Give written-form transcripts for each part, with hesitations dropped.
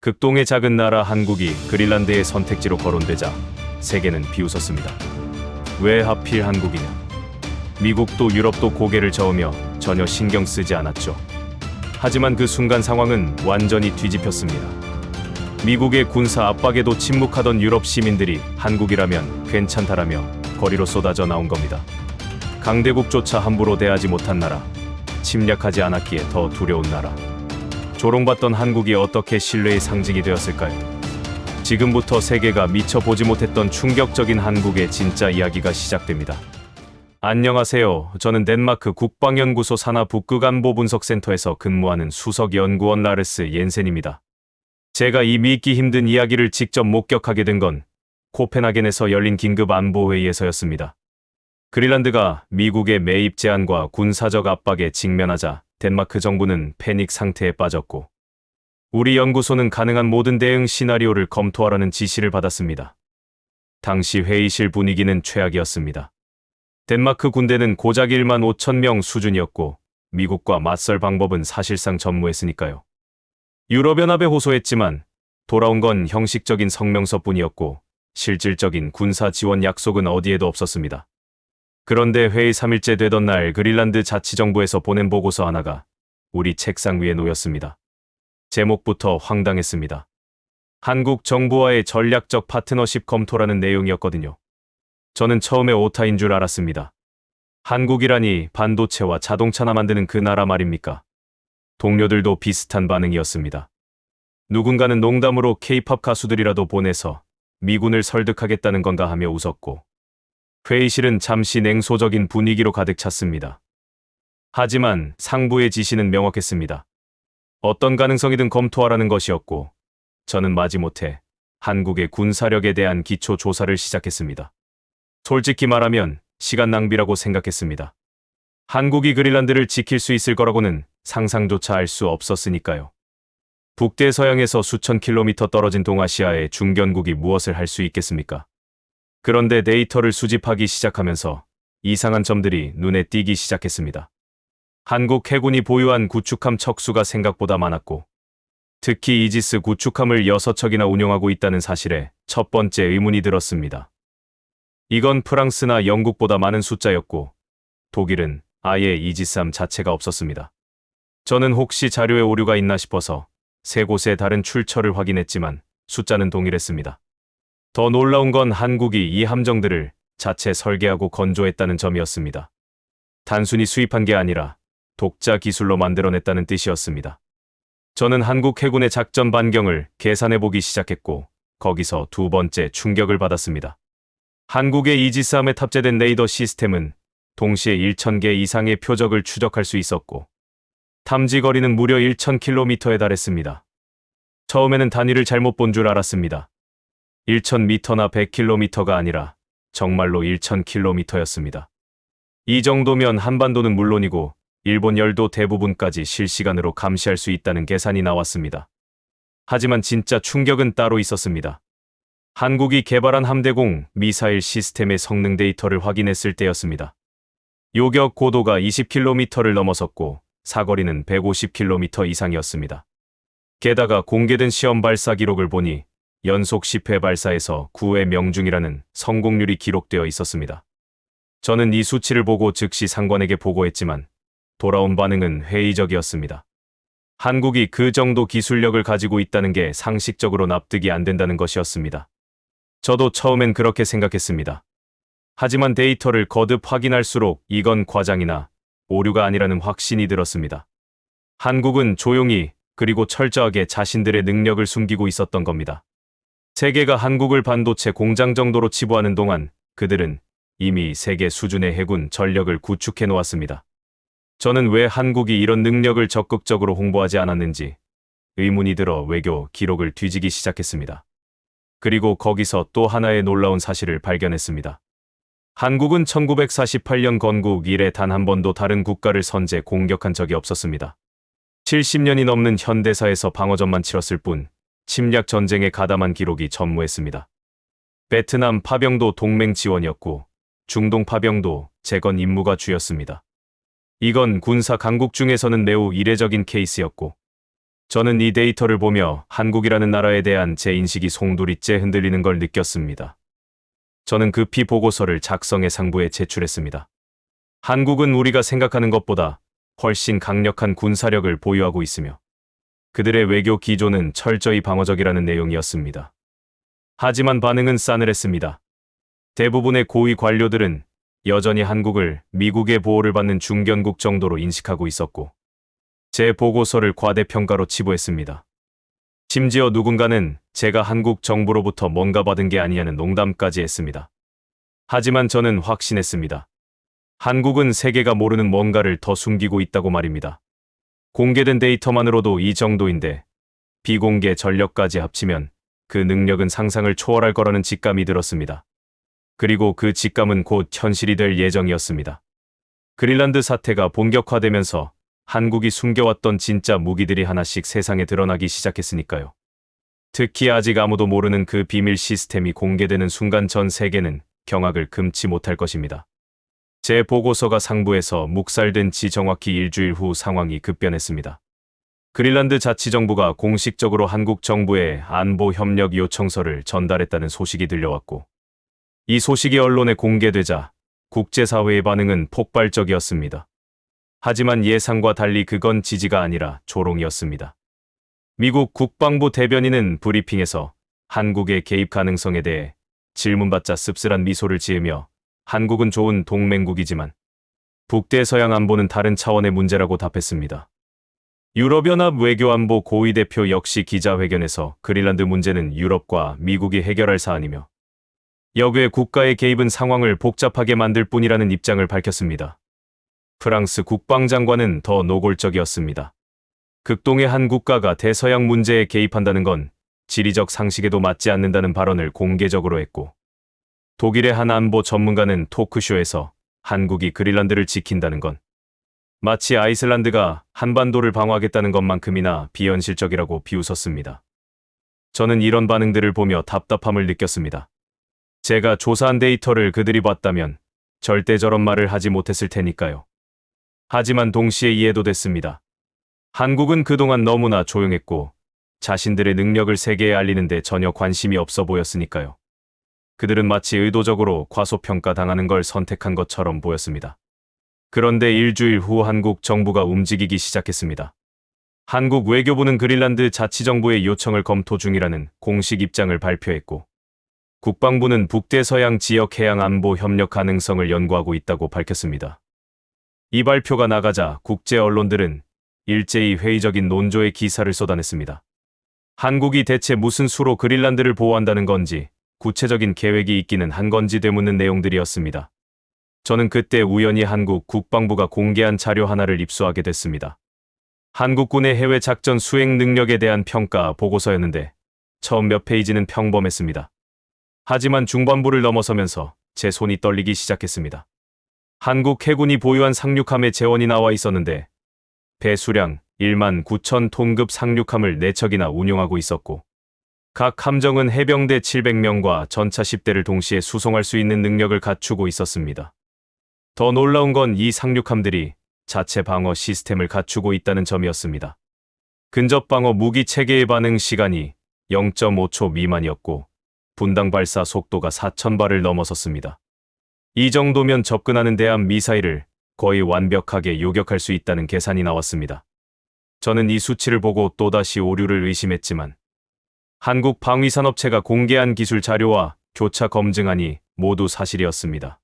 극동의 작은 나라 한국이 그린란드의 선택지로 거론되자 세계는 비웃었습니다. 왜 하필 한국이냐? 미국도 유럽도 고개를 저으며 전혀 신경 쓰지 않았죠. 하지만 그 순간 상황은 완전히 뒤집혔습니다. 미국의 군사 압박에도 침묵하던 유럽 시민들이 한국이라면 괜찮다라며 거리로 쏟아져 나온 겁니다. 강대국조차 함부로 대하지 못한 나라, 침략하지 않았기에 더 두려운 나라. 조롱받던 한국이 어떻게 신뢰의 상징이 되었을까요? 지금부터 세계가 미처 보지 못했던 충격적인 한국의 진짜 이야기가 시작됩니다. 안녕하세요. 저는 덴마크 국방연구소 산하 북극안보분석센터에서 근무하는 수석연구원 라르스 옌센입니다. 제가 이 믿기 힘든 이야기를 직접 목격하게 된 건 코펜하겐에서 열린 긴급 안보회의에서였습니다. 그린란드가 미국의 매입 제한과 군사적 압박에 직면하자 덴마크 정부는 패닉 상태에 빠졌고 우리 연구소는 가능한 모든 대응 시나리오를 검토하라는 지시를 받았습니다. 당시 회의실 분위기는 최악이었습니다. 덴마크 군대는 고작 1만 5천 명 수준이었고 미국과 맞설 방법은 사실상 전무했으니까요. 유럽연합에 호소했지만 돌아온 건 형식적인 성명서뿐이었고 실질적인 군사 지원 약속은 어디에도 없었습니다. 그런데 회의 3일째 되던 날 그린란드 자치정부에서 보낸 보고서 하나가 우리 책상 위에 놓였습니다. 제목부터 황당했습니다. 한국 정부와의 전략적 파트너십 검토라는 내용이었거든요. 저는 처음에 오타인 줄 알았습니다. 한국이라니 반도체와 자동차나 만드는 그 나라 말입니까? 동료들도 비슷한 반응이었습니다. 누군가는 농담으로 K-팝 가수들이라도 보내서 미군을 설득하겠다는 건가 하며 웃었고 회의실은 잠시 냉소적인 분위기로 가득 찼습니다. 하지만 상부의 지시는 명확했습니다. 어떤 가능성이든 검토하라는 것이었고 저는 마지못해 한국의 군사력에 대한 기초 조사를 시작했습니다. 솔직히 말하면 시간 낭비라고 생각했습니다. 한국이 그린란드를 지킬 수 있을 거라고는 상상조차 할 수 없었으니까요. 북대서양에서 수천 킬로미터 떨어진 동아시아의 중견국이 무엇을 할 수 있겠습니까? 그런데 데이터를 수집하기 시작하면서 이상한 점들이 눈에 띄기 시작했습니다. 한국 해군이 보유한 구축함 척수가 생각보다 많았고 특히 이지스 구축함을 6척이나 운용하고 있다는 사실에 첫 번째 의문이 들었습니다. 이건 프랑스나 영국보다 많은 숫자였고 독일은 아예 이지스함 자체가 없었습니다. 저는 혹시 자료에 오류가 있나 싶어서 세 곳의 다른 출처를 확인했지만 숫자는 동일했습니다. 더 놀라운 건 한국이 이 함정들을 자체 설계하고 건조했다는 점이었습니다. 단순히 수입한 게 아니라 독자 기술로 만들어냈다는 뜻이었습니다. 저는 한국 해군의 작전 반경을 계산해보기 시작했고 거기서 두 번째 충격을 받았습니다. 한국의 이지스함에 탑재된 레이더 시스템은 동시에 1,000개 이상의 표적을 추적할 수 있었고 탐지 거리는 무려 1,000km에 달했습니다. 처음에는 단위를 잘못 본 줄 알았습니다. 1,000m나 100km가 아니라 정말로 1,000km였습니다. 이 정도면 한반도는 물론이고 일본 열도 대부분까지 실시간으로 감시할 수 있다는 계산이 나왔습니다. 하지만 진짜 충격은 따로 있었습니다. 한국이 개발한 함대공 미사일 시스템의 성능 데이터를 확인했을 때였습니다. 요격 고도가 20km를 넘어섰고 사거리는 150km 이상이었습니다. 게다가 공개된 시험 발사 기록을 보니 연속 10회 발사에서 9회 명중이라는 성공률이 기록되어 있었습니다. 저는 이 수치를 보고 즉시 상관에게 보고했지만 돌아온 반응은 회의적이었습니다. 한국이 그 정도 기술력을 가지고 있다는 게 상식적으로 납득이 안 된다는 것이었습니다. 저도 처음엔 그렇게 생각했습니다. 하지만 데이터를 거듭 확인할수록 이건 과장이나 오류가 아니라는 확신이 들었습니다. 한국은 조용히 그리고 철저하게 자신들의 능력을 숨기고 있었던 겁니다. 세계가 한국을 반도체 공장 정도로 치부하는 동안 그들은 이미 세계 수준의 해군 전력을 구축해 놓았습니다. 저는 왜 한국이 이런 능력을 적극적으로 홍보하지 않았는지 의문이 들어 외교 기록을 뒤지기 시작했습니다. 그리고 거기서 또 하나의 놀라운 사실을 발견했습니다. 한국은 1948년 건국 이래 단 한 번도 다른 국가를 선제 공격한 적이 없었습니다. 70년이 넘는 현대사에서 방어전만 치렀을 뿐 침략 전쟁에 가담한 기록이 전무했습니다. 베트남 파병도 동맹 지원이었고 중동 파병도 재건 임무가 주였습니다. 이건 군사 강국 중에서는 매우 이례적인 케이스였고 저는 이 데이터를 보며 한국이라는 나라에 대한 제 인식이 송두리째 흔들리는 걸 느꼈습니다. 저는 급히 보고서를 작성해 상부에 제출했습니다. 한국은 우리가 생각하는 것보다 훨씬 강력한 군사력을 보유하고 있으며 그들의 외교 기조는 철저히 방어적이라는 내용이었습니다. 하지만 반응은 싸늘했습니다. 대부분의 고위 관료들은 여전히 한국을 미국의 보호를 받는 중견국 정도로 인식하고 있었고 제 보고서를 과대평가로 치부했습니다. 심지어 누군가는 제가 한국 정부로부터 뭔가 받은 게 아니냐는 농담까지 했습니다. 하지만 저는 확신했습니다. 한국은 세계가 모르는 뭔가를 더 숨기고 있다고 말입니다. 공개된 데이터만으로도 이 정도인데 비공개 전력까지 합치면 그 능력은 상상을 초월할 거라는 직감이 들었습니다. 그리고 그 직감은 곧 현실이 될 예정이었습니다. 그린란드 사태가 본격화되면서 한국이 숨겨왔던 진짜 무기들이 하나씩 세상에 드러나기 시작했으니까요. 특히 아직 아무도 모르는 그 비밀 시스템이 공개되는 순간 전 세계는 경악을 금치 못할 것입니다. 제 보고서가 상부에서 묵살된 지 정확히 일주일 후 상황이 급변했습니다. 그린란드 자치정부가 공식적으로 한국 정부에 안보 협력 요청서를 전달했다는 소식이 들려왔고 이 소식이 언론에 공개되자 국제사회의 반응은 폭발적이었습니다. 하지만 예상과 달리 그건 지지가 아니라 조롱이었습니다. 미국 국방부 대변인은 브리핑에서 한국의 개입 가능성에 대해 질문받자 씁쓸한 미소를 지으며 한국은 좋은 동맹국이지만 북대서양 안보는 다른 차원의 문제라고 답했습니다. 유럽연합 외교안보 고위 대표 역시 기자회견에서 그린란드 문제는 유럽과 미국이 해결할 사안이며 역외 국가의 개입은 상황을 복잡하게 만들 뿐이라는 입장을 밝혔습니다. 프랑스 국방장관은 더 노골적이었습니다. 극동의 한 국가가 대서양 문제에 개입한다는 건 지리적 상식에도 맞지 않는다는 발언을 공개적으로 했고 독일의 한 안보 전문가는 토크쇼에서 한국이 그린란드를 지킨다는 건 마치 아이슬란드가 한반도를 방어하겠다는 것만큼이나 비현실적이라고 비웃었습니다. 저는 이런 반응들을 보며 답답함을 느꼈습니다. 제가 조사한 데이터를 그들이 봤다면 절대 저런 말을 하지 못했을 테니까요. 하지만 동시에 이해도 됐습니다. 한국은 그동안 너무나 조용했고 자신들의 능력을 세계에 알리는데 전혀 관심이 없어 보였으니까요. 그들은 마치 의도적으로 과소평가당하는 걸 선택한 것처럼 보였습니다. 그런데 일주일 후 한국 정부가 움직이기 시작했습니다. 한국 외교부는 그린란드 자치정부의 요청을 검토 중이라는 공식 입장을 발표했고 국방부는 북대서양 지역 해양 안보 협력 가능성을 연구하고 있다고 밝혔습니다. 이 발표가 나가자 국제 언론들은 일제히 회의적인 논조의 기사를 쏟아냈습니다. 한국이 대체 무슨 수로 그린란드를 보호한다는 건지 구체적인 계획이 있기는 한 건지 되묻는 내용들이었습니다. 저는 그때 우연히 한국 국방부가 공개한 자료 하나를 입수하게 됐습니다. 한국군의 해외 작전 수행 능력에 대한 평가 보고서였는데 처음 몇 페이지는 평범했습니다. 하지만 중반부를 넘어서면서 제 손이 떨리기 시작했습니다. 한국 해군이 보유한 상륙함의 재원이 나와 있었는데 배수량 1만 9천 톤급 상륙함을 4척이나 운용하고 있었고 각 함정은 해병대 700명과 전차 10대를 동시에 수송할 수 있는 능력을 갖추고 있었습니다. 더 놀라운 건 이 상륙함들이 자체 방어 시스템을 갖추고 있다는 점이었습니다. 근접 방어 무기 체계의 반응 시간이 0.5초 미만이었고 분당 발사 속도가 4,000발을 넘어섰습니다. 이 정도면 접근하는 대함 미사일을 거의 완벽하게 요격할 수 있다는 계산이 나왔습니다. 저는 이 수치를 보고 또다시 오류를 의심했지만 한국 방위산업체가 공개한 기술 자료와 교차 검증안이 모두 사실이었습니다.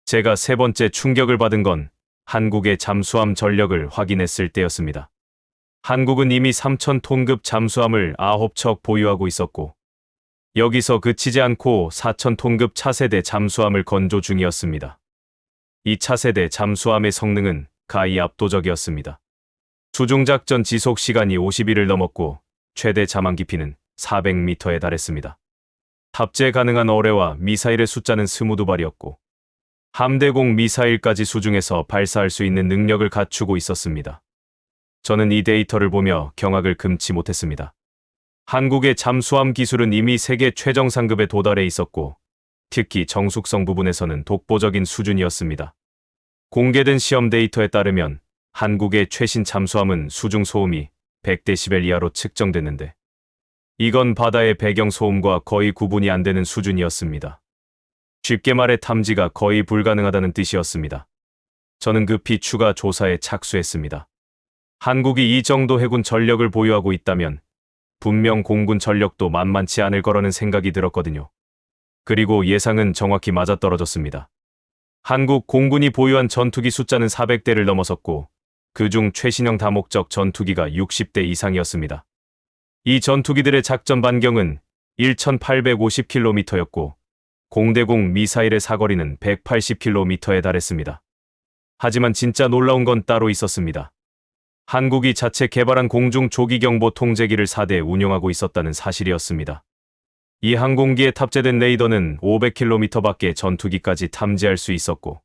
제가 세 번째 충격을 받은 건 한국의 잠수함 전력을 확인했을 때였습니다. 한국은 이미 3,000톤급 잠수함을 9척 보유하고 있었고 여기서 그치지 않고 4,000톤급 차세대 잠수함을 건조 중이었습니다. 이 차세대 잠수함의 성능은 가히 압도적이었습니다. 수중작전 지속 시간이 50일을 넘었고 최대 자망 깊이는 400m에 달했습니다. 탑재 가능한 어뢰와 미사일의 숫자는 22발이었고 함대공 미사일까지 수중에서 발사할 수 있는 능력을 갖추고 있었습니다. 저는 이 데이터를 보며 경악을 금치 못했습니다. 한국의 잠수함 기술은 이미 세계 최정상급에 도달해 있었고 특히 정숙성 부분에서는 독보적인 수준이었습니다. 공개된 시험 데이터에 따르면 한국의 최신 잠수함은 수중 소음이 100데시벨 이하로 측정됐는데 이건 바다의 배경 소음과 거의 구분이 안 되는 수준이었습니다. 쉽게 말해 탐지가 거의 불가능하다는 뜻이었습니다. 저는 급히 추가 조사에 착수했습니다. 한국이 이 정도 해군 전력을 보유하고 있다면 분명 공군 전력도 만만치 않을 거라는 생각이 들었거든요. 그리고 예상은 정확히 맞아떨어졌습니다. 한국 공군이 보유한 전투기 숫자는 400대를 넘어섰고 그중 최신형 다목적 전투기가 60대 이상이었습니다. 이 전투기들의 작전 반경은 1850km였고 공대공 미사일의 사거리는 180km에 달했습니다. 하지만 진짜 놀라운 건 따로 있었습니다. 한국이 자체 개발한 공중 조기경보 통제기를 4대 운용하고 있었다는 사실이었습니다. 이 항공기에 탑재된 레이더는 500km밖에 전투기까지 탐지할 수 있었고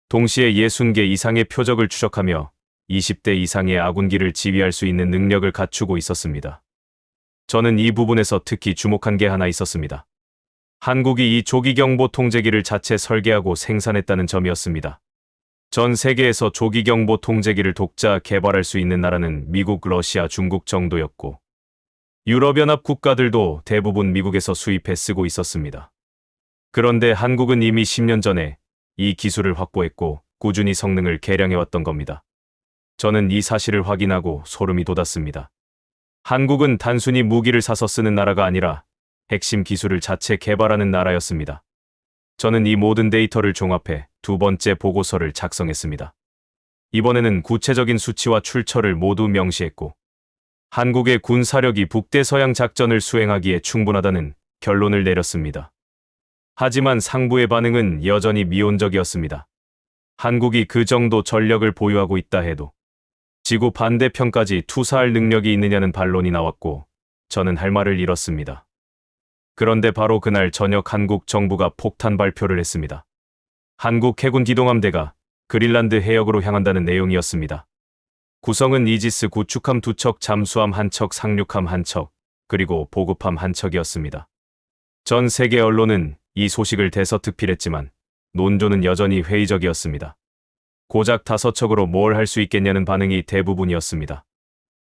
동시에 60개 이상의 표적을 추적하며 20대 이상의 아군기를 지휘할 수 있는 능력을 갖추고 있었습니다. 저는 이 부분에서 특히 주목한 게 하나 있었습니다. 한국이 이 조기경보 통제기를 자체 설계하고 생산했다는 점이었습니다. 전 세계에서 조기경보 통제기를 독자 개발할 수 있는 나라는 미국, 러시아, 중국 정도였고 유럽연합 국가들도 대부분 미국에서 수입해 쓰고 있었습니다. 그런데 한국은 이미 10년 전에 이 기술을 확보했고 꾸준히 성능을 개량해왔던 겁니다. 저는 이 사실을 확인하고 소름이 돋았습니다. 한국은 단순히 무기를 사서 쓰는 나라가 아니라 핵심 기술을 자체 개발하는 나라였습니다. 저는 이 모든 데이터를 종합해 두 번째 보고서를 작성했습니다. 이번에는 구체적인 수치와 출처를 모두 명시했고 한국의 군사력이 북대서양 작전을 수행하기에 충분하다는 결론을 내렸습니다. 하지만 상부의 반응은 여전히 미온적이었습니다. 한국이 그 정도 전력을 보유하고 있다 해도 지구 반대편까지 투사할 능력이 있느냐는 반론이 나왔고 저는 할 말을 잃었습니다. 그런데 바로 그날 저녁 한국 정부가 폭탄 발표를 했습니다. 한국 해군 기동함대가 그린란드 해역으로 향한다는 내용이었습니다. 구성은 이지스 구축함 2척, 잠수함 1척, 상륙함 1척, 그리고 보급함 1척이었습니다. 전 세계 언론은 이 소식을 대서특필했지만 논조는 여전히 회의적이었습니다. 고작 5척으로 뭘 할 수 있겠냐는 반응이 대부분이었습니다.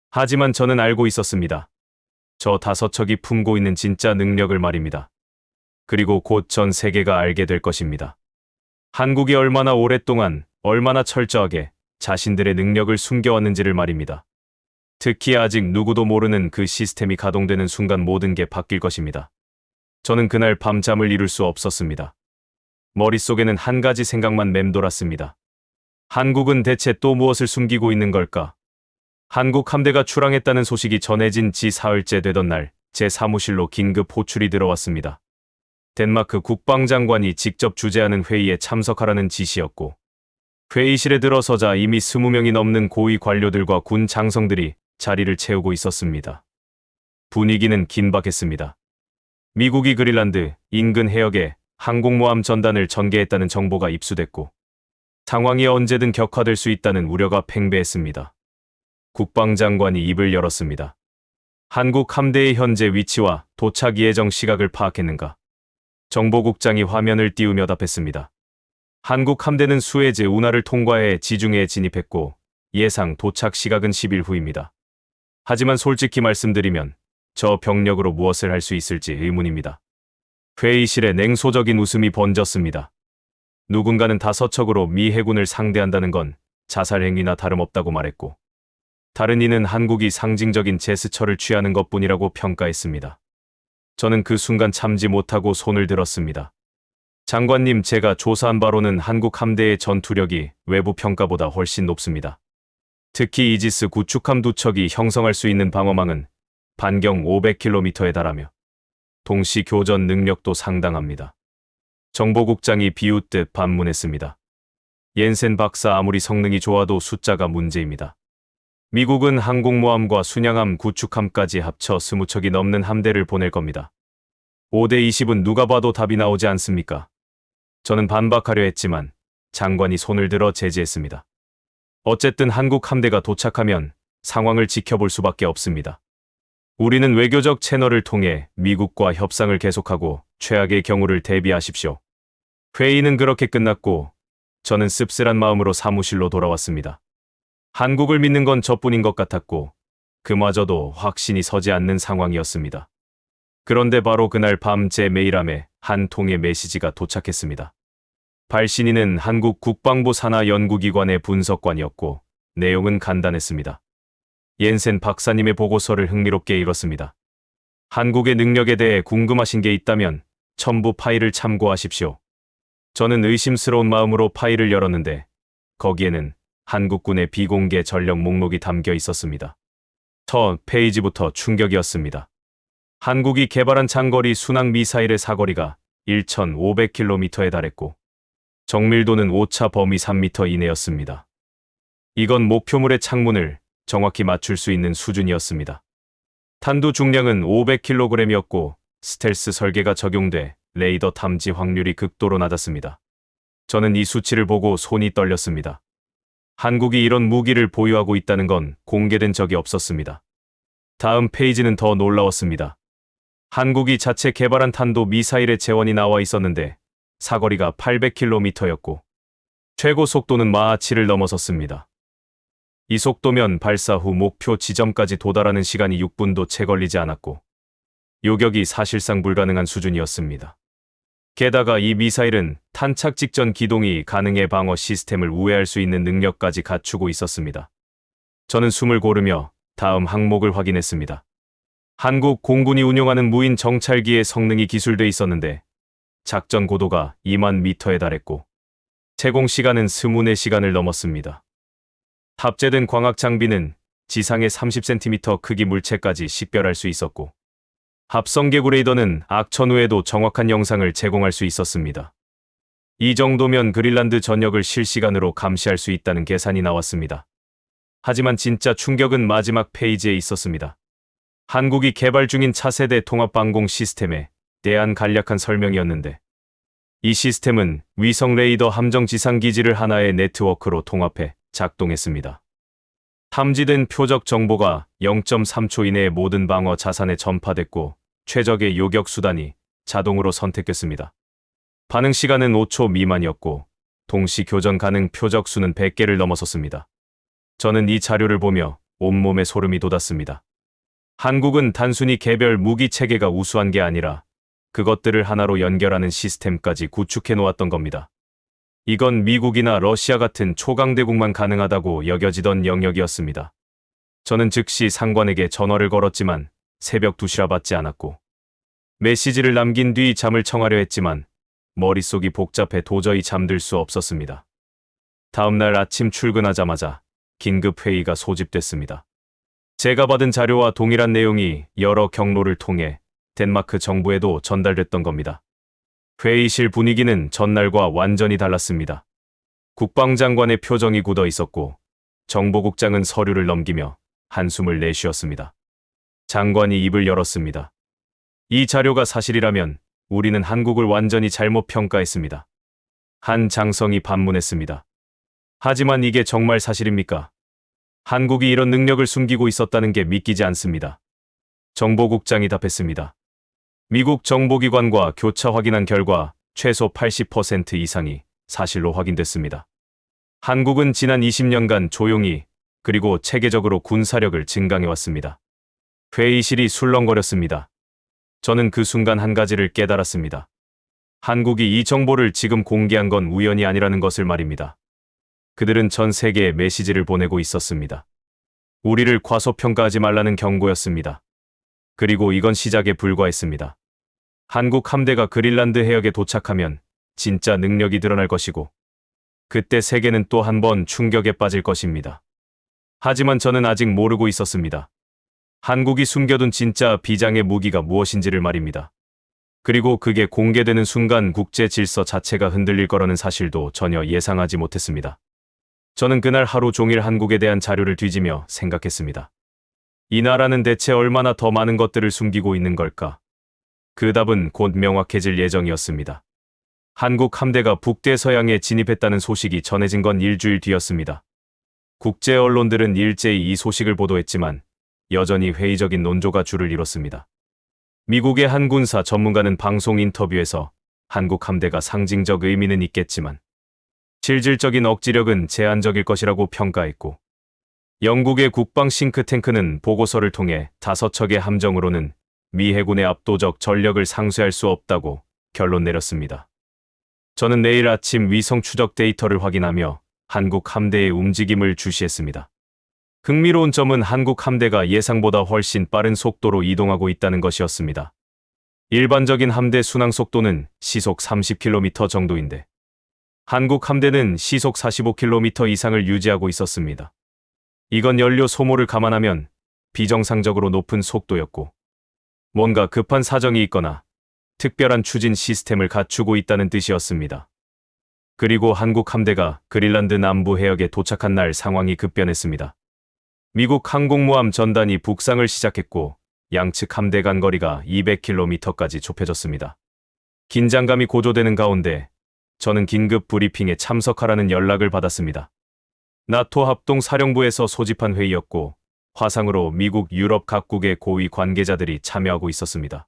하지만 저는 알고 있었습니다. 저 5척이 품고 있는 진짜 능력을 말입니다. 그리고 곧 전 세계가 알게 될 것입니다. 한국이 얼마나 오랫동안, 얼마나 철저하게 자신들의 능력을 숨겨왔는지를 말입니다. 특히 아직 누구도 모르는 그 시스템이 가동되는 순간 모든 게 바뀔 것입니다. 저는 그날 밤 잠을 이룰 수 없었습니다. 머릿속에는 한 가지 생각만 맴돌았습니다. 한국은 대체 또 무엇을 숨기고 있는 걸까? 한국 함대가 출항했다는 소식이 전해진 지 사흘째 되던 날, 제 사무실로 긴급 호출이 들어왔습니다. 덴마크 국방장관이 직접 주재하는 회의에 참석하라는 지시였고, 회의실에 들어서자 이미 20명이 넘는 고위 관료들과 군 장성들이 자리를 채우고 있었습니다. 분위기는 긴박했습니다. 미국이 그린란드 인근 해역에 항공모함 전단을 전개했다는 정보가 입수됐고, 상황이 언제든 격화될 수 있다는 우려가 팽배했습니다. 국방장관이 입을 열었습니다. 한국 함대의 현재 위치와 도착 예정 시각을 파악했는가? 정보국장이 화면을 띄우며 답했습니다. 한국 함대는 수에즈 운하를 통과해 지중해에 진입했고 예상 도착 시각은 10일 후입니다. 하지만 솔직히 말씀드리면 저 병력으로 무엇을 할 수 있을지 의문입니다. 회의실에 냉소적인 웃음이 번졌습니다. 누군가는 5척으로 미 해군을 상대한다는 건 자살행위나 다름없다고 말했고 다른 이는 한국이 상징적인 제스처를 취하는 것뿐이라고 평가했습니다. 저는 그 순간 참지 못하고 손을 들었습니다. 장관님, 제가 조사한 바로는 한국 함대의 전투력이 외부 평가보다 훨씬 높습니다. 특히 이지스 구축함 2척이 형성할 수 있는 방어망은 반경 500km에 달하며 동시 교전 능력도 상당합니다. 정보국장이 비웃듯 반문했습니다. 옌센 박사, 아무리 성능이 좋아도 숫자가 문제입니다. 미국은 항공모함과 순양함, 구축함까지 합쳐 20척이 넘는 함대를 보낼 겁니다. 5대 20은 누가 봐도 답이 나오지 않습니까? 저는 반박하려 했지만 장관이 손을 들어 제지했습니다. 어쨌든 한국 함대가 도착하면 상황을 지켜볼 수밖에 없습니다. 우리는 외교적 채널을 통해 미국과 협상을 계속하고 최악의 경우를 대비하십시오. 회의는 그렇게 끝났고 저는 씁쓸한 마음으로 사무실로 돌아왔습니다. 한국을 믿는 건 저뿐인 것 같았고 그마저도 확신이 서지 않는 상황이었습니다. 그런데 바로 그날 밤 제 메일함에 한 통의 메시지가 도착했습니다. 발신인은 한국 국방부 산하 연구기관의 분석관이었고 내용은 간단했습니다. 옌센 박사님의 보고서를 흥미롭게 읽었습니다. 한국의 능력에 대해 궁금하신 게 있다면 첨부 파일을 참고하십시오. 저는 의심스러운 마음으로 파일을 열었는데 거기에는 한국군의 비공개 전력 목록이 담겨 있었습니다. 첫 페이지부터 충격이었습니다. 한국이 개발한 장거리 순항 미사일의 사거리가 1,500km에 달했고 정밀도는 오차 범위 3m 이내였습니다. 이건 목표물의 창문을 정확히 맞출 수 있는 수준이었습니다. 탄두 중량은 500kg이었고 스텔스 설계가 적용돼 레이더 탐지 확률이 극도로 낮았습니다. 저는 이 수치를 보고 손이 떨렸습니다. 한국이 이런 무기를 보유하고 있다는 건 공개된 적이 없었습니다. 다음 페이지는 더 놀라웠습니다. 한국이 자체 개발한 탄도 미사일의 재원이 나와 있었는데 사거리가 800km였고 최고 속도는 마하 7을 넘어섰습니다. 이 속도면 발사 후 목표 지점까지 도달하는 시간이 6분도 채 걸리지 않았고 요격이 사실상 불가능한 수준이었습니다. 게다가 이 미사일은 탄착 직전 기동이 가능해 방어 시스템을 우회할 수 있는 능력까지 갖추고 있었습니다. 저는 숨을 고르며 다음 항목을 확인했습니다. 한국 공군이 운용하는 무인 정찰기의 성능이 기술돼 있었는데 작전 고도가 2만 미터에 달했고 채공 시간은 24시간을 넘었습니다. 탑재된 광학 장비는 지상의 30cm 크기 물체까지 식별할 수 있었고 합성 개구 레이더는 악천 후에도 정확한 영상을 제공할 수 있었습니다. 이 정도면 그린란드 전역을 실시간으로 감시할 수 있다는 계산이 나왔습니다. 하지만 진짜 충격은 마지막 페이지에 있었습니다. 한국이 개발 중인 차세대 통합방공 시스템에 대한 간략한 설명이었는데 이 시스템은 위성 레이더 함정 지상기지를 하나의 네트워크로 통합해 작동했습니다. 탐지된 표적 정보가 0.3초 이내에 모든 방어 자산에 전파됐고 최적의 요격 수단이 자동으로 선택됐습니다. 반응 시간은 5초 미만이었고 동시 교전 가능 표적 수는 100개를 넘어섰습니다. 저는 이 자료를 보며 온몸에 소름이 돋았습니다. 한국은 단순히 개별 무기 체계가 우수한 게 아니라 그것들을 하나로 연결하는 시스템까지 구축해 놓았던 겁니다. 이건 미국이나 러시아 같은 초강대국만 가능하다고 여겨지던 영역이었습니다. 저는 즉시 상관에게 전화를 걸었지만 새벽 2시라 받지 않았고 메시지를 남긴 뒤 잠을 청하려 했지만 머릿속이 복잡해 도저히 잠들 수 없었습니다. 다음 날 아침 출근하자마자 긴급 회의가 소집됐습니다. 제가 받은 자료와 동일한 내용이 여러 경로를 통해 덴마크 정부에도 전달됐던 겁니다. 회의실 분위기는 전날과 완전히 달랐습니다. 국방장관의 표정이 굳어 있었고 정보국장은 서류를 넘기며 한숨을 내쉬었습니다. 장관이 입을 열었습니다. 이 자료가 사실이라면 우리는 한국을 완전히 잘못 평가했습니다. 한 장성이 반문했습니다. 하지만 이게 정말 사실입니까? 한국이 이런 능력을 숨기고 있었다는 게 믿기지 않습니다. 정보국장이 답했습니다. 미국 정보기관과 교차 확인한 결과 최소 80% 이상이 사실로 확인됐습니다. 한국은 지난 20년간 조용히 그리고 체계적으로 군사력을 증강해왔습니다. 회의실이 술렁거렸습니다. 저는 그 순간 한 가지를 깨달았습니다. 한국이 이 정보를 지금 공개한 건 우연이 아니라는 것을 말입니다. 그들은 전 세계에 메시지를 보내고 있었습니다. 우리를 과소평가하지 말라는 경고였습니다. 그리고 이건 시작에 불과했습니다. 한국 함대가 그린란드 해역에 도착하면 진짜 능력이 드러날 것이고 그때 세계는 또 한 번 충격에 빠질 것입니다. 하지만 저는 아직 모르고 있었습니다. 한국이 숨겨둔 진짜 비장의 무기가 무엇인지를 말입니다. 그리고 그게 공개되는 순간 국제 질서 자체가 흔들릴 거라는 사실도 전혀 예상하지 못했습니다. 저는 그날 하루 종일 한국에 대한 자료를 뒤지며 생각했습니다. 이 나라는 대체 얼마나 더 많은 것들을 숨기고 있는 걸까? 그 답은 곧 명확해질 예정이었습니다. 한국 함대가 북대서양에 진입했다는 소식이 전해진 건 일주일 뒤였습니다. 국제 언론들은 일제히 이 소식을 보도했지만 여전히 회의적인 논조가 줄을 이뤘습니다. 미국의 한 군사 전문가는 방송 인터뷰에서 한국 함대가 상징적 의미는 있겠지만 실질적인 억지력은 제한적일 것이라고 평가했고 영국의 국방 싱크탱크는 보고서를 통해 5척의 함정으로는 미 해군의 압도적 전력을 상쇄할 수 없다고 결론 내렸습니다. 저는 내일 아침 위성 추적 데이터를 확인하며 한국 함대의 움직임을 주시했습니다. 흥미로운 점은 한국 함대가 예상보다 훨씬 빠른 속도로 이동하고 있다는 것이었습니다. 일반적인 함대 순항 속도는 시속 30km 정도인데 한국 함대는 시속 45km 이상을 유지하고 있었습니다. 이건 연료 소모를 감안하면 비정상적으로 높은 속도였고 뭔가 급한 사정이 있거나 특별한 추진 시스템을 갖추고 있다는 뜻이었습니다. 그리고 한국 함대가 그린란드 남부 해역에 도착한 날 상황이 급변했습니다. 미국 항공모함 전단이 북상을 시작했고 양측 함대 간 거리가 200km까지 좁혀졌습니다. 긴장감이 고조되는 가운데 저는 긴급 브리핑에 참석하라는 연락을 받았습니다. 나토 합동사령부에서 소집한 회의였고 화상으로 미국, 유럽 각국의 고위 관계자들이 참여하고 있었습니다.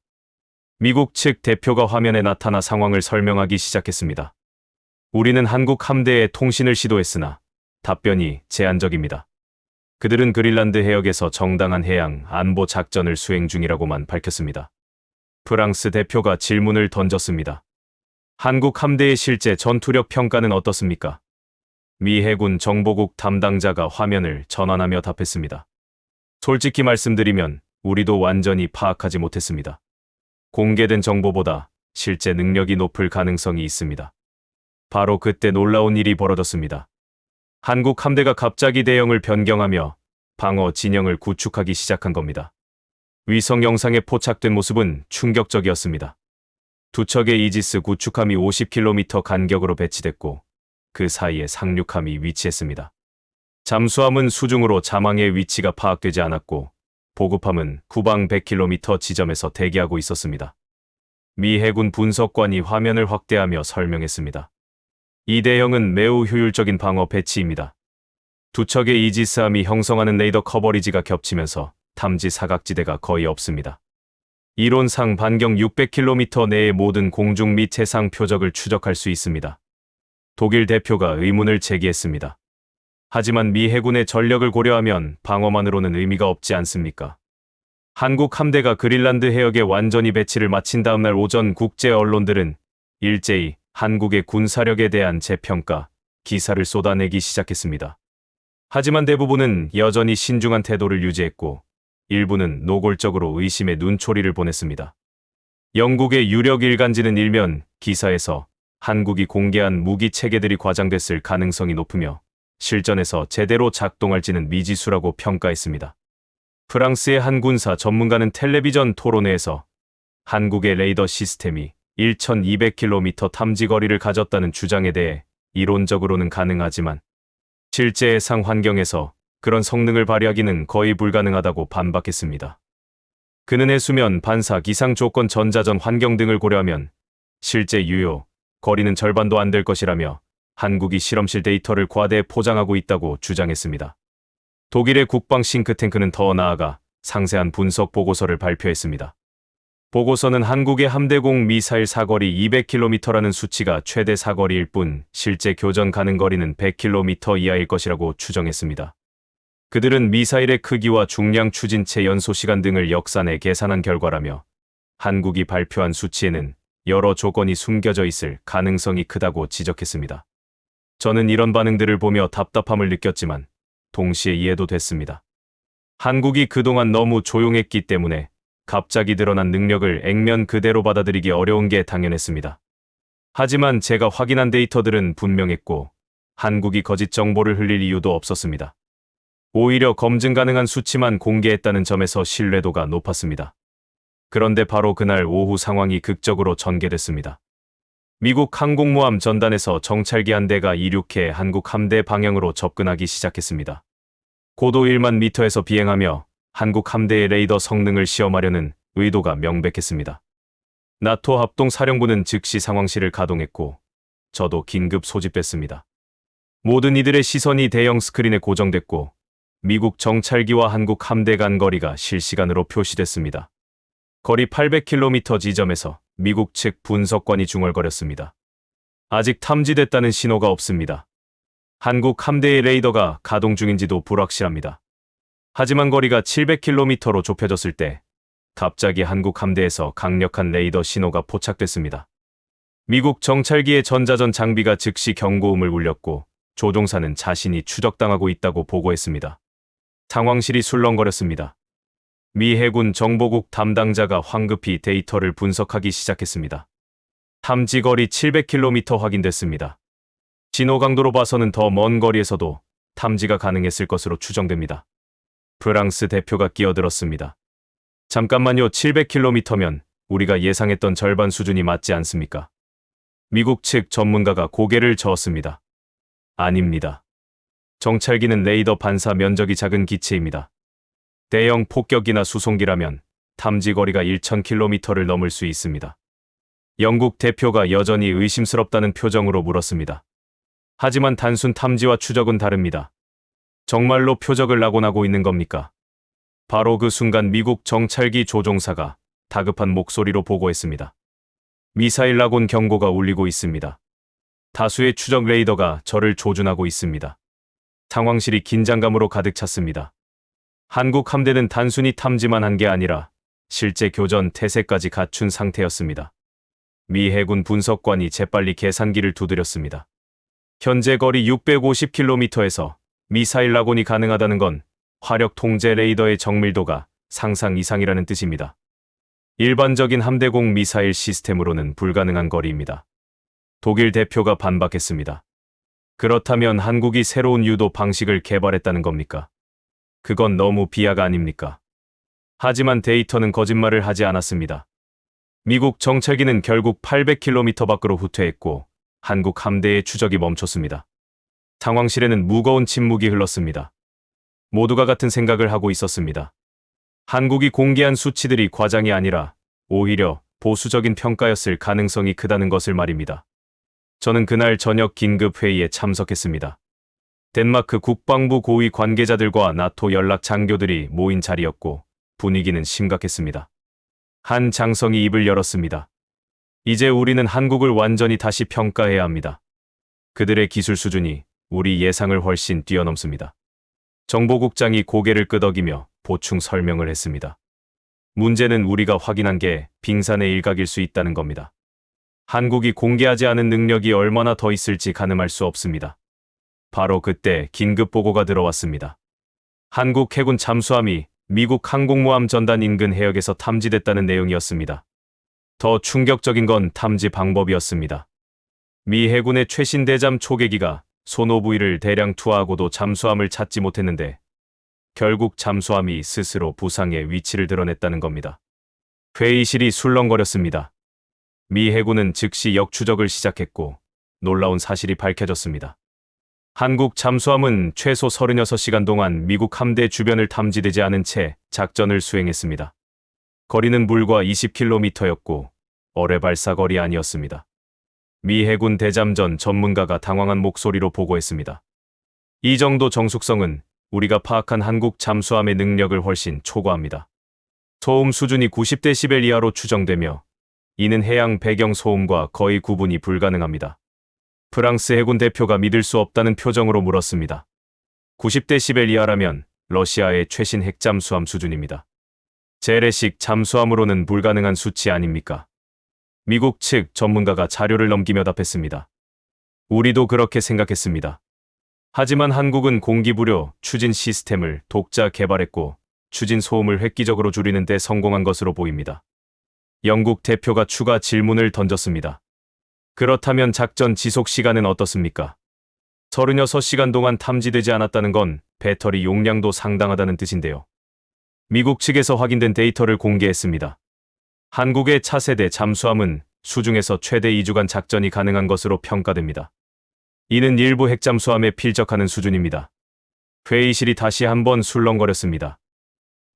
미국 측 대표가 화면에 나타나 상황을 설명하기 시작했습니다. 우리는 한국 함대에 통신을 시도했으나 답변이 제한적입니다. 그들은 그린란드 해역에서 정당한 해양 안보 작전을 수행 중이라고만 밝혔습니다. 프랑스 대표가 질문을 던졌습니다. 한국 함대의 실제 전투력 평가는 어떻습니까? 미 해군 정보국 담당자가 화면을 전환하며 답했습니다. 솔직히 말씀드리면 우리도 완전히 파악하지 못했습니다. 공개된 정보보다 실제 능력이 높을 가능성이 있습니다. 바로 그때 놀라운 일이 벌어졌습니다. 한국 함대가 갑자기 대형을 변경하며 방어 진영을 구축하기 시작한 겁니다. 위성 영상에 포착된 모습은 충격적이었습니다. 두 척의 이지스 구축함이 50km 간격으로 배치됐고 그 사이에 상륙함이 위치했습니다. 잠수함은 수중으로 자망의 위치가 파악되지 않았고 보급함은 후방 100km 지점에서 대기하고 있었습니다. 미 해군 분석관이 화면을 확대하며 설명했습니다. 이 대형은 매우 효율적인 방어 배치입니다. 두 척의 이지스함이 형성하는 레이더 커버리지가 겹치면서 탐지 사각지대가 거의 없습니다. 이론상 반경 600km 내의 모든 공중 및 해상 표적을 추적할 수 있습니다. 독일 대표가 의문을 제기했습니다. 하지만 미 해군의 전력을 고려하면 방어만으로는 의미가 없지 않습니까? 한국 함대가 그린란드 해역에 완전히 배치를 마친 다음 날 오전 국제 언론들은 일제히 한국의 군사력에 대한 재평가 기사를 쏟아내기 시작했습니다. 하지만 대부분은 여전히 신중한 태도를 유지했고 일부는 노골적으로 의심의 눈초리를 보냈습니다. 영국의 유력 일간지는 일면 기사에서 한국이 공개한 무기 체계들이 과장됐을 가능성이 높으며 실전에서 제대로 작동할지는 미지수라고 평가했습니다. 프랑스의 한 군사 전문가는 텔레비전 토론회에서 한국의 레이더 시스템이 1200km 탐지 거리를 가졌다는 주장에 대해 이론적으로는 가능하지만 실제 해상 환경에서 그런 성능을 발휘하기는 거의 불가능하다고 반박했습니다. 그는 해수면, 반사, 기상 조건, 전자전 환경 등을 고려하면 실제 유효 거리는 절반도 안 될 것이라며 한국이 실험실 데이터를 과대 포장하고 있다고 주장했습니다. 독일의 국방 싱크탱크는 더 나아가 상세한 분석 보고서를 발표했습니다. 보고서는 한국의 함대공 미사일 사거리 200km라는 수치가 최대 사거리일 뿐 실제 교전 가능 거리는 100km 이하일 것이라고 추정했습니다. 그들은 미사일의 크기와 중량, 추진체, 연소시간 등을 역산해 계산한 결과라며 한국이 발표한 수치에는 여러 조건이 숨겨져 있을 가능성이 크다고 지적했습니다. 저는 이런 반응들을 보며 답답함을 느꼈지만 동시에 이해도 됐습니다. 한국이 그동안 너무 조용했기 때문에 갑자기 드러난 능력을 액면 그대로 받아들이기 어려운 게 당연했습니다. 하지만 제가 확인한 데이터들은 분명했고 한국이 거짓 정보를 흘릴 이유도 없었습니다. 오히려 검증 가능한 수치만 공개했다는 점에서 신뢰도가 높았습니다. 그런데 바로 그날 오후 상황이 극적으로 전개됐습니다. 미국 항공모함 전단에서 정찰기 한 대가 이륙해 한국 함대 방향으로 접근하기 시작했습니다. 고도 1만 미터에서 비행하며 한국 함대의 레이더 성능을 시험하려는 의도가 명백했습니다. 나토 합동사령부는 즉시 상황실을 가동했고 저도 긴급 소집됐습니다. 모든 이들의 시선이 대형 스크린에 고정됐고 미국 정찰기와 한국 함대 간 거리가 실시간으로 표시됐습니다. 거리 800km 지점에서 미국 측 분석관이 중얼거렸습니다. 아직 탐지됐다는 신호가 없습니다. 한국 함대의 레이더가 가동 중인지도 불확실합니다. 하지만 거리가 700km로 좁혀졌을 때 갑자기 한국 함대에서 강력한 레이더 신호가 포착됐습니다. 미국 정찰기의 전자전 장비가 즉시 경고음을 울렸고 조종사는 자신이 추적당하고 있다고 보고했습니다. 상황실이 술렁거렸습니다. 미 해군 정보국 담당자가 황급히 데이터를 분석하기 시작했습니다. 탐지 거리 700km 확인됐습니다. 진호 강도로 봐서는 더 먼 거리에서도 탐지가 가능했을 것으로 추정됩니다. 프랑스 대표가 끼어들었습니다. 잠깐만요, 700km면 우리가 예상했던 절반 수준이 맞지 않습니까? 미국 측 전문가가 고개를 저었습니다. 아닙니다. 정찰기는 레이더 반사 면적이 작은 기체입니다. 대형 폭격기나 수송기라면 탐지 거리가 1000km를 넘을 수 있습니다. 영국 대표가 여전히 의심스럽다는 표정으로 물었습니다. 하지만 단순 탐지와 추적은 다릅니다. 정말로 표적을 낙원하고 있는 겁니까? 바로 그 순간 미국 정찰기 조종사가 다급한 목소리로 보고했습니다. 미사일 낙원 경고가 울리고 있습니다. 다수의 추적 레이더가 저를 조준하고 있습니다. 상황실이 긴장감으로 가득 찼습니다. 한국 함대는 단순히 탐지만 한 게 아니라 실제 교전 태세까지 갖춘 상태였습니다. 미 해군 분석관이 재빨리 계산기를 두드렸습니다. 현재 거리 650km에서 미사일 낙원이 가능하다는 건 화력 통제 레이더의 정밀도가 상상 이상이라는 뜻입니다. 일반적인 함대공 미사일 시스템으로는 불가능한 거리입니다. 독일 대표가 반박했습니다. 그렇다면 한국이 새로운 유도 방식을 개발했다는 겁니까? 그건 너무 비하가 아닙니까? 하지만 데이터는 거짓말을 하지 않았습니다. 미국 정찰기는 결국 800km 밖으로 후퇴했고 한국 함대의 추적이 멈췄습니다. 상황실에는 무거운 침묵이 흘렀습니다. 모두가 같은 생각을 하고 있었습니다. 한국이 공개한 수치들이 과장이 아니라 오히려 보수적인 평가였을 가능성이 크다는 것을 말입니다. 저는 그날 저녁 긴급 회의에 참석했습니다. 덴마크 국방부 고위 관계자들과 나토 연락 장교들이 모인 자리였고 분위기는 심각했습니다. 한 장성이 입을 열었습니다. 이제 우리는 한국을 완전히 다시 평가해야 합니다. 그들의 기술 수준이 우리 예상을 훨씬 뛰어넘습니다. 정보국장이 고개를 끄덕이며 보충 설명을 했습니다. 문제는 우리가 확인한 게 빙산의 일각일 수 있다는 겁니다. 한국이 공개하지 않은 능력이 얼마나 더 있을지 가늠할 수 없습니다. 바로 그때 긴급 보고가 들어왔습니다. 한국 해군 잠수함이 미국 항공모함 전단 인근 해역에서 탐지됐다는 내용이었습니다. 더 충격적인 건 탐지 방법이었습니다. 미 해군의 최신 대잠 초계기가 소노부위를 대량 투하하고도 잠수함을 찾지 못했는데 결국 잠수함이 스스로 부상의 위치를 드러냈다는 겁니다. 회의실이 술렁거렸습니다. 미 해군은 즉시 역추적을 시작했고 놀라운 사실이 밝혀졌습니다. 한국 잠수함은 최소 36시간 동안 미국 함대 주변을 탐지되지 않은 채 작전을 수행했습니다. 거리는 불과 20km였고 어뢰 발사 거리 아니었습니다. 미 해군 대잠전 전문가가 당황한 목소리로 보고했습니다. 이 정도 정숙성은 우리가 파악한 한국 잠수함의 능력을 훨씬 초과합니다. 소음 수준이 90dB 이하로 추정되며 이는 해양 배경 소음과 거의 구분이 불가능합니다. 프랑스 해군 대표가 믿을 수 없다는 표정으로 물었습니다. 90dB 이하라면 러시아의 최신 핵잠수함 수준입니다. 재래식 잠수함으로는 불가능한 수치 아닙니까? 미국 측 전문가가 자료를 넘기며 답했습니다. 우리도 그렇게 생각했습니다. 하지만 한국은 공기부료 추진 시스템을 독자 개발했고 추진 소음을 획기적으로 줄이는 데 성공한 것으로 보입니다. 영국 대표가 추가 질문을 던졌습니다. 그렇다면 작전 지속 시간은 어떻습니까? 36시간 동안 탐지되지 않았다는 건 배터리 용량도 상당하다는 뜻인데요. 미국 측에서 확인된 데이터를 공개했습니다. 한국의 차세대 잠수함은 수중에서 최대 2주간 작전이 가능한 것으로 평가됩니다. 이는 일부 핵잠수함에 필적하는 수준입니다. 회의실이 다시 한번 술렁거렸습니다.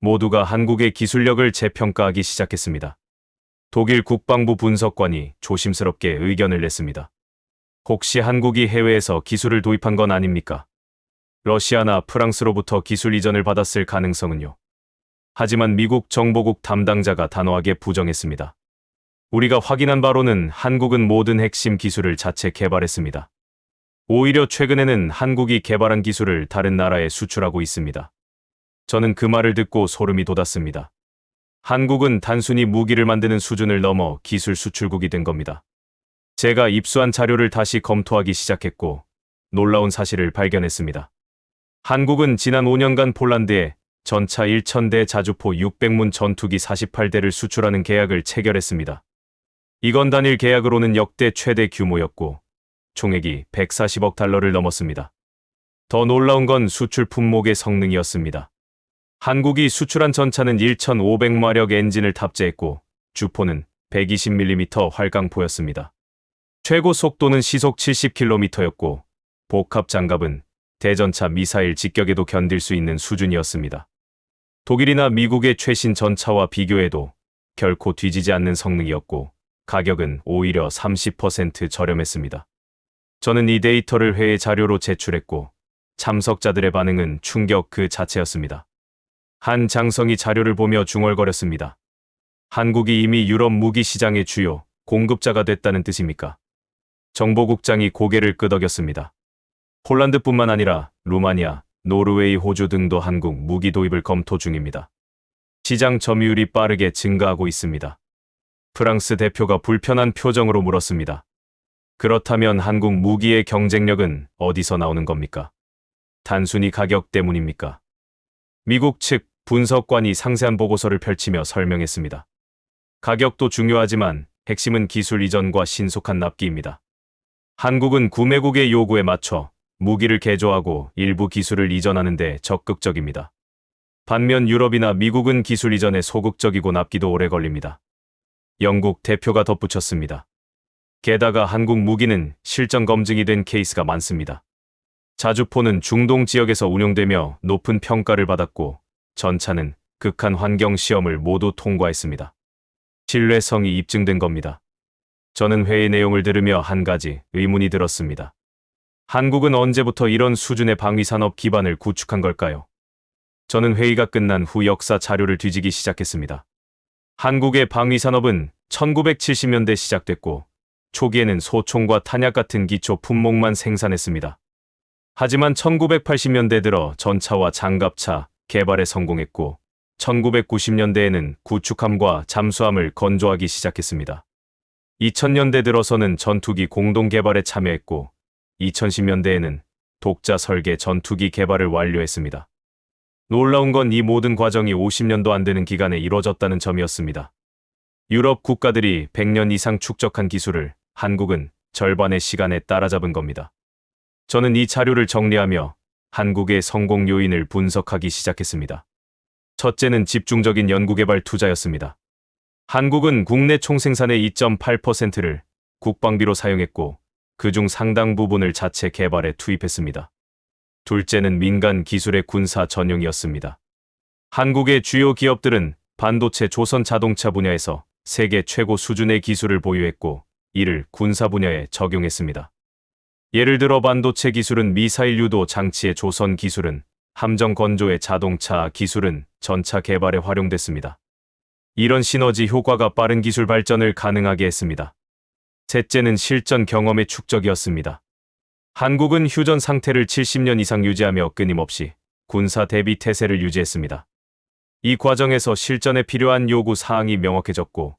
모두가 한국의 기술력을 재평가하기 시작했습니다. 독일 국방부 분석관이 조심스럽게 의견을 냈습니다. 혹시 한국이 해외에서 기술을 도입한 건 아닙니까? 러시아나 프랑스로부터 기술 이전을 받았을 가능성은요. 하지만 미국 정보국 담당자가 단호하게 부정했습니다. 우리가 확인한 바로는 한국은 모든 핵심 기술을 자체 개발했습니다. 오히려 최근에는 한국이 개발한 기술을 다른 나라에 수출하고 있습니다. 저는 그 말을 듣고 소름이 돋았습니다. 한국은 단순히 무기를 만드는 수준을 넘어 기술 수출국이 된 겁니다. 제가 입수한 자료를 다시 검토하기 시작했고 놀라운 사실을 발견했습니다. 한국은 지난 5년간 폴란드에 전차 1,000대 자주포 600문 전투기 48대를 수출하는 계약을 체결했습니다. 이건 단일 계약으로는 역대 최대 규모였고 총액이 140억 달러를 넘었습니다. 더 놀라운 건 수출 품목의 성능이었습니다. 한국이 수출한 전차는 1,500마력 엔진을 탑재했고 주포는 120mm 활강포였습니다. 최고 속도는 시속 70km였고 복합 장갑은 대전차 미사일 직격에도 견딜 수 있는 수준이었습니다. 독일이나 미국의 최신 전차와 비교해도 결코 뒤지지 않는 성능이었고 가격은 오히려 30% 저렴했습니다. 저는 이 데이터를 회의 자료로 제출했고 참석자들의 반응은 충격 그 자체였습니다. 한 장성이 자료를 보며 중얼거렸습니다. 한국이 이미 유럽 무기 시장의 주요 공급자가 됐다는 뜻입니까? 정보국장이 고개를 끄덕였습니다. 폴란드뿐만 아니라 루마니아, 노르웨이, 호주 등도 한국 무기 도입을 검토 중입니다. 시장 점유율이 빠르게 증가하고 있습니다. 프랑스 대표가 불편한 표정으로 물었습니다. 그렇다면 한국 무기의 경쟁력은 어디서 나오는 겁니까? 단순히 가격 때문입니까? 미국 측 분석관이 상세한 보고서를 펼치며 설명했습니다. 가격도 중요하지만 핵심은 기술 이전과 신속한 납기입니다. 한국은 구매국의 요구에 맞춰 무기를 개조하고 일부 기술을 이전하는 데 적극적입니다. 반면 유럽이나 미국은 기술 이전에 소극적이고 납기도 오래 걸립니다. 영국 대표가 덧붙였습니다. 게다가 한국 무기는 실전 검증이 된 케이스가 많습니다. 자주포는 중동 지역에서 운용되며 높은 평가를 받았고 전차는 극한 환경 시험을 모두 통과했습니다. 신뢰성이 입증된 겁니다. 저는 회의 내용을 들으며 한 가지 의문이 들었습니다. 한국은 언제부터 이런 수준의 방위산업 기반을 구축한 걸까요? 저는 회의가 끝난 후 역사 자료를 뒤지기 시작했습니다. 한국의 방위산업은 1970년대 시작됐고 초기에는 소총과 탄약 같은 기초 품목만 생산했습니다. 하지만 1980년대 들어 전차와 장갑차 개발에 성공했고 1990년대에는 구축함과 잠수함을 건조하기 시작했습니다. 2000년대 들어서는 전투기 공동 개발에 참여했고 2010년대에는 독자 설계 전투기 개발을 완료했습니다. 놀라운 건 이 모든 과정이 50년도 안 되는 기간에 이루어졌다는 점이었습니다. 유럽 국가들이 100년 이상 축적한 기술을 한국은 절반의 시간에 따라잡은 겁니다. 저는 이 자료를 정리하며 한국의 성공 요인을 분석하기 시작했습니다. 첫째는 집중적인 연구개발 투자였습니다. 한국은 국내 총생산의 2.8%를 국방비로 사용했고 그중 상당 부분을 자체 개발에 투입했습니다. 둘째는 민간 기술의 군사 전용이었습니다. 한국의 주요 기업들은 반도체 조선 자동차 분야에서 세계 최고 수준의 기술을 보유했고 이를 군사 분야에 적용했습니다. 예를 들어 반도체 기술은 미사일 유도 장치의 조선 기술은 함정 건조의 자동차 기술은 전차 개발에 활용됐습니다. 이런 시너지 효과가 빠른 기술 발전을 가능하게 했습니다. 셋째는 실전 경험의 축적이었습니다. 한국은 휴전 상태를 70년 이상 유지하며 끊임없이 군사 대비 태세를 유지했습니다. 이 과정에서 실전에 필요한 요구 사항이 명확해졌고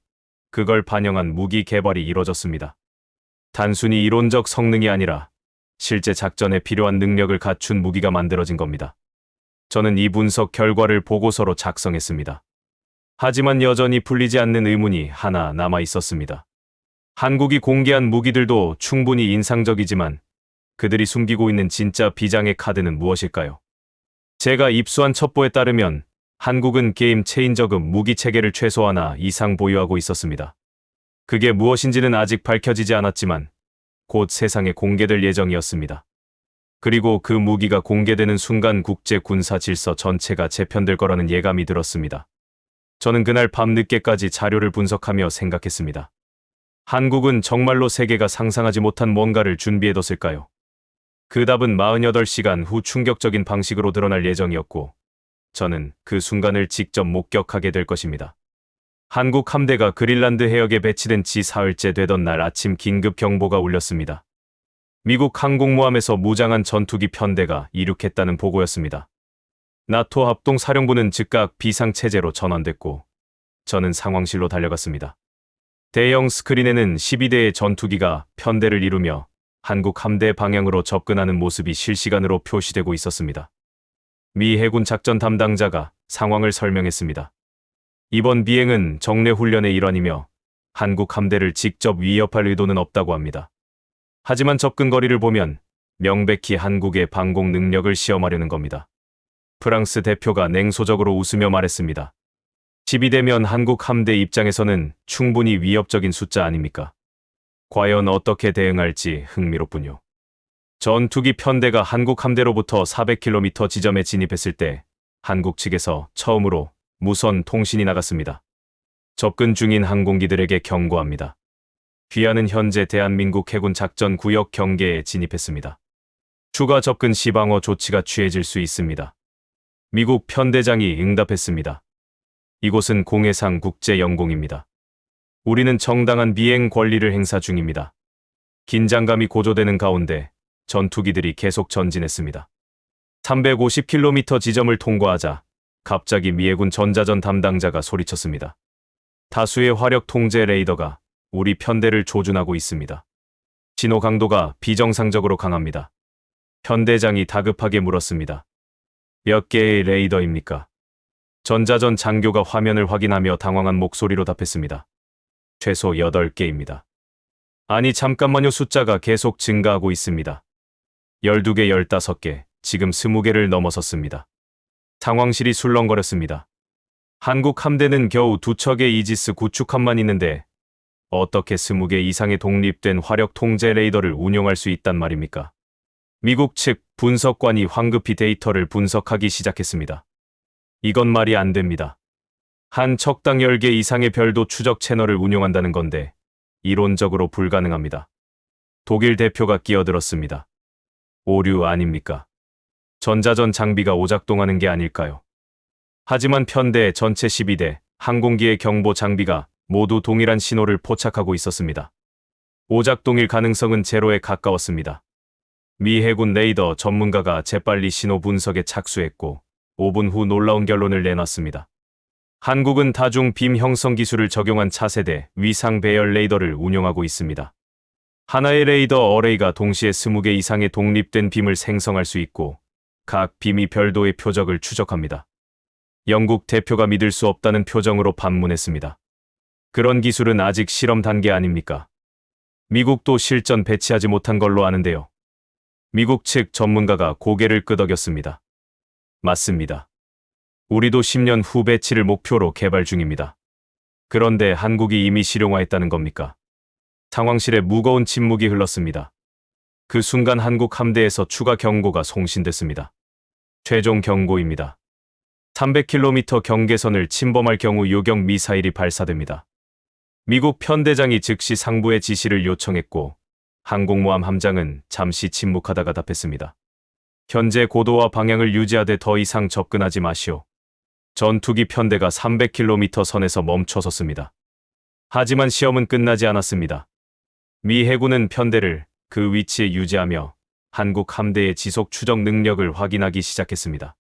그걸 반영한 무기 개발이 이뤄졌습니다. 단순히 이론적 성능이 아니라 실제 작전에 필요한 능력을 갖춘 무기가 만들어진 겁니다. 저는 이 분석 결과를 보고서로 작성했습니다. 하지만 여전히 풀리지 않는 의문이 하나 남아 있었습니다. 한국이 공개한 무기들도 충분히 인상적이지만 그들이 숨기고 있는 진짜 비장의 카드는 무엇일까요? 제가 입수한 첩보에 따르면 한국은 게임 체인저급 무기 체계를 최소 하나 이상 보유하고 있었습니다. 그게 무엇인지는 아직 밝혀지지 않았지만 곧 세상에 공개될 예정이었습니다. 그리고 그 무기가 공개되는 순간 국제 군사 질서 전체가 재편될 거라는 예감이 들었습니다. 저는 그날 밤 늦게까지 자료를 분석하며 생각했습니다. 한국은 정말로 세계가 상상하지 못한 뭔가를 준비해뒀을까요? 그 답은 48시간 후 충격적인 방식으로 드러날 예정이었고 저는 그 순간을 직접 목격하게 될 것입니다. 한국 함대가 그린란드 해역에 배치된 지 사흘째 되던 날 아침 긴급 경보가 울렸습니다. 미국 항공모함에서 무장한 전투기 편대가 이륙했다는 보고였습니다. 나토 합동사령부는 즉각 비상체제로 전환됐고 저는 상황실로 달려갔습니다. 대형 스크린에는 12대의 전투기가 편대를 이루며 한국 함대 방향으로 접근하는 모습이 실시간으로 표시되고 있었습니다. 미 해군 작전 담당자가 상황을 설명했습니다. 이번 비행은 정례 훈련의 일환이며 한국 함대를 직접 위협할 의도는 없다고 합니다. 하지만 접근 거리를 보면 명백히 한국의 방공 능력을 시험하려는 겁니다. 프랑스 대표가 냉소적으로 웃으며 말했습니다. 12대면 한국 함대 입장에서는 충분히 위협적인 숫자 아닙니까? 과연 어떻게 대응할지 흥미롭군요. 전투기 편대가 한국 함대로부터 400km 지점에 진입했을 때 한국 측에서 처음으로 무선 통신이 나갔습니다. 접근 중인 항공기들에게 경고합니다. 귀하는 현재 대한민국 해군 작전 구역 경계에 진입했습니다. 추가 접근 시 방어 조치가 취해질 수 있습니다. 미국 편대장이 응답했습니다. 이곳은 공해상 국제영공입니다. 우리는 정당한 비행 권리를 행사 중입니다. 긴장감이 고조되는 가운데 전투기들이 계속 전진했습니다. 350km 지점을 통과하자 갑자기 미 해군 전자전 담당자가 소리쳤습니다. 다수의 화력 통제 레이더가 우리 편대를 조준하고 있습니다. 신호 강도가 비정상적으로 강합니다. 편대장이 다급하게 물었습니다. 몇 개의 레이더입니까? 전자전 장교가 화면을 확인하며 당황한 목소리로 답했습니다. 최소 8개입니다. 아니 잠깐만요. 숫자가 계속 증가하고 있습니다. 12개, 15개, 지금 20개를 넘어섰습니다. 상황실이 술렁거렸습니다. 한국 함대는 겨우 2척의 이지스 구축함만 있는데 어떻게 20개 이상의 독립된 화력 통제 레이더를 운용할 수 있단 말입니까? 미국 측 분석관이 황급히 데이터를 분석하기 시작했습니다. 이건 말이 안 됩니다. 한 척당 10개 이상의 별도 추적 채널을 운용한다는 건데 이론적으로 불가능합니다. 독일 대표가 끼어들었습니다. 오류 아닙니까? 전자전 장비가 오작동하는 게 아닐까요? 하지만 편대 전체 12대 항공기의 경보 장비가 모두 동일한 신호를 포착하고 있었습니다. 오작동일 가능성은 제로에 가까웠습니다. 미 해군 레이더 전문가가 재빨리 신호 분석에 착수했고 5분 후 놀라운 결론을 내놨습니다. 한국은 다중 빔 형성 기술을 적용한 차세대 위상 배열 레이더를 운용하고 있습니다. 하나의 레이더 어레이가 동시에 20개 이상의 독립된 빔을 생성할 수 있고 각 빔이 별도의 표적을 추적합니다. 영국 대표가 믿을 수 없다는 표정으로 반문했습니다. 그런 기술은 아직 실험 단계 아닙니까? 미국도 실전 배치하지 못한 걸로 아는데요. 미국 측 전문가가 고개를 끄덕였습니다. 맞습니다. 우리도 10년 후 배치를 목표로 개발 중입니다. 그런데 한국이 이미 실용화했다는 겁니까? 상황실에 무거운 침묵이 흘렀습니다. 그 순간 한국 함대에서 추가 경고가 송신됐습니다. 최종 경고입니다. 300km 경계선을 침범할 경우 요격 미사일이 발사됩니다. 미국 편대장이 즉시 상부의 지시를 요청했고 항공모함 함장은 잠시 침묵하다가 답했습니다. 현재 고도와 방향을 유지하되 더 이상 접근하지 마시오. 전투기 편대가 300km 선에서 멈춰섰습니다. 하지만 시험은 끝나지 않았습니다. 미 해군은 편대를 그 위치에 유지하며 한국 함대의 지속 추적 능력을 확인하기 시작했습니다.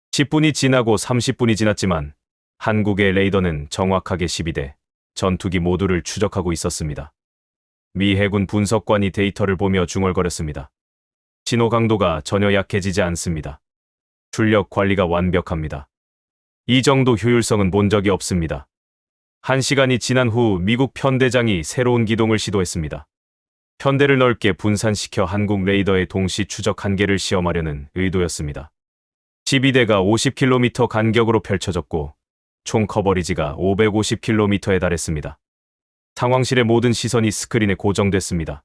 10분이 지나고 30분이 지났지만 한국의 레이더는 정확하게 12대 전투기 모두를 추적하고 있었습니다. 미 해군 분석관이 데이터를 보며 중얼거렸습니다. 신호 강도가 전혀 약해지지 않습니다. 출력 관리가 완벽합니다. 이 정도 효율성은 본 적이 없습니다. 1시간이 지난 후 미국 편대장이 새로운 기동을 시도했습니다. 편대를 넓게 분산시켜 한국 레이더의 동시 추적 한계를 시험하려는 의도였습니다. 12대가 50km 간격으로 펼쳐졌고 총 커버리지가 550km에 달했습니다. 상황실의 모든 시선이 스크린에 고정됐습니다.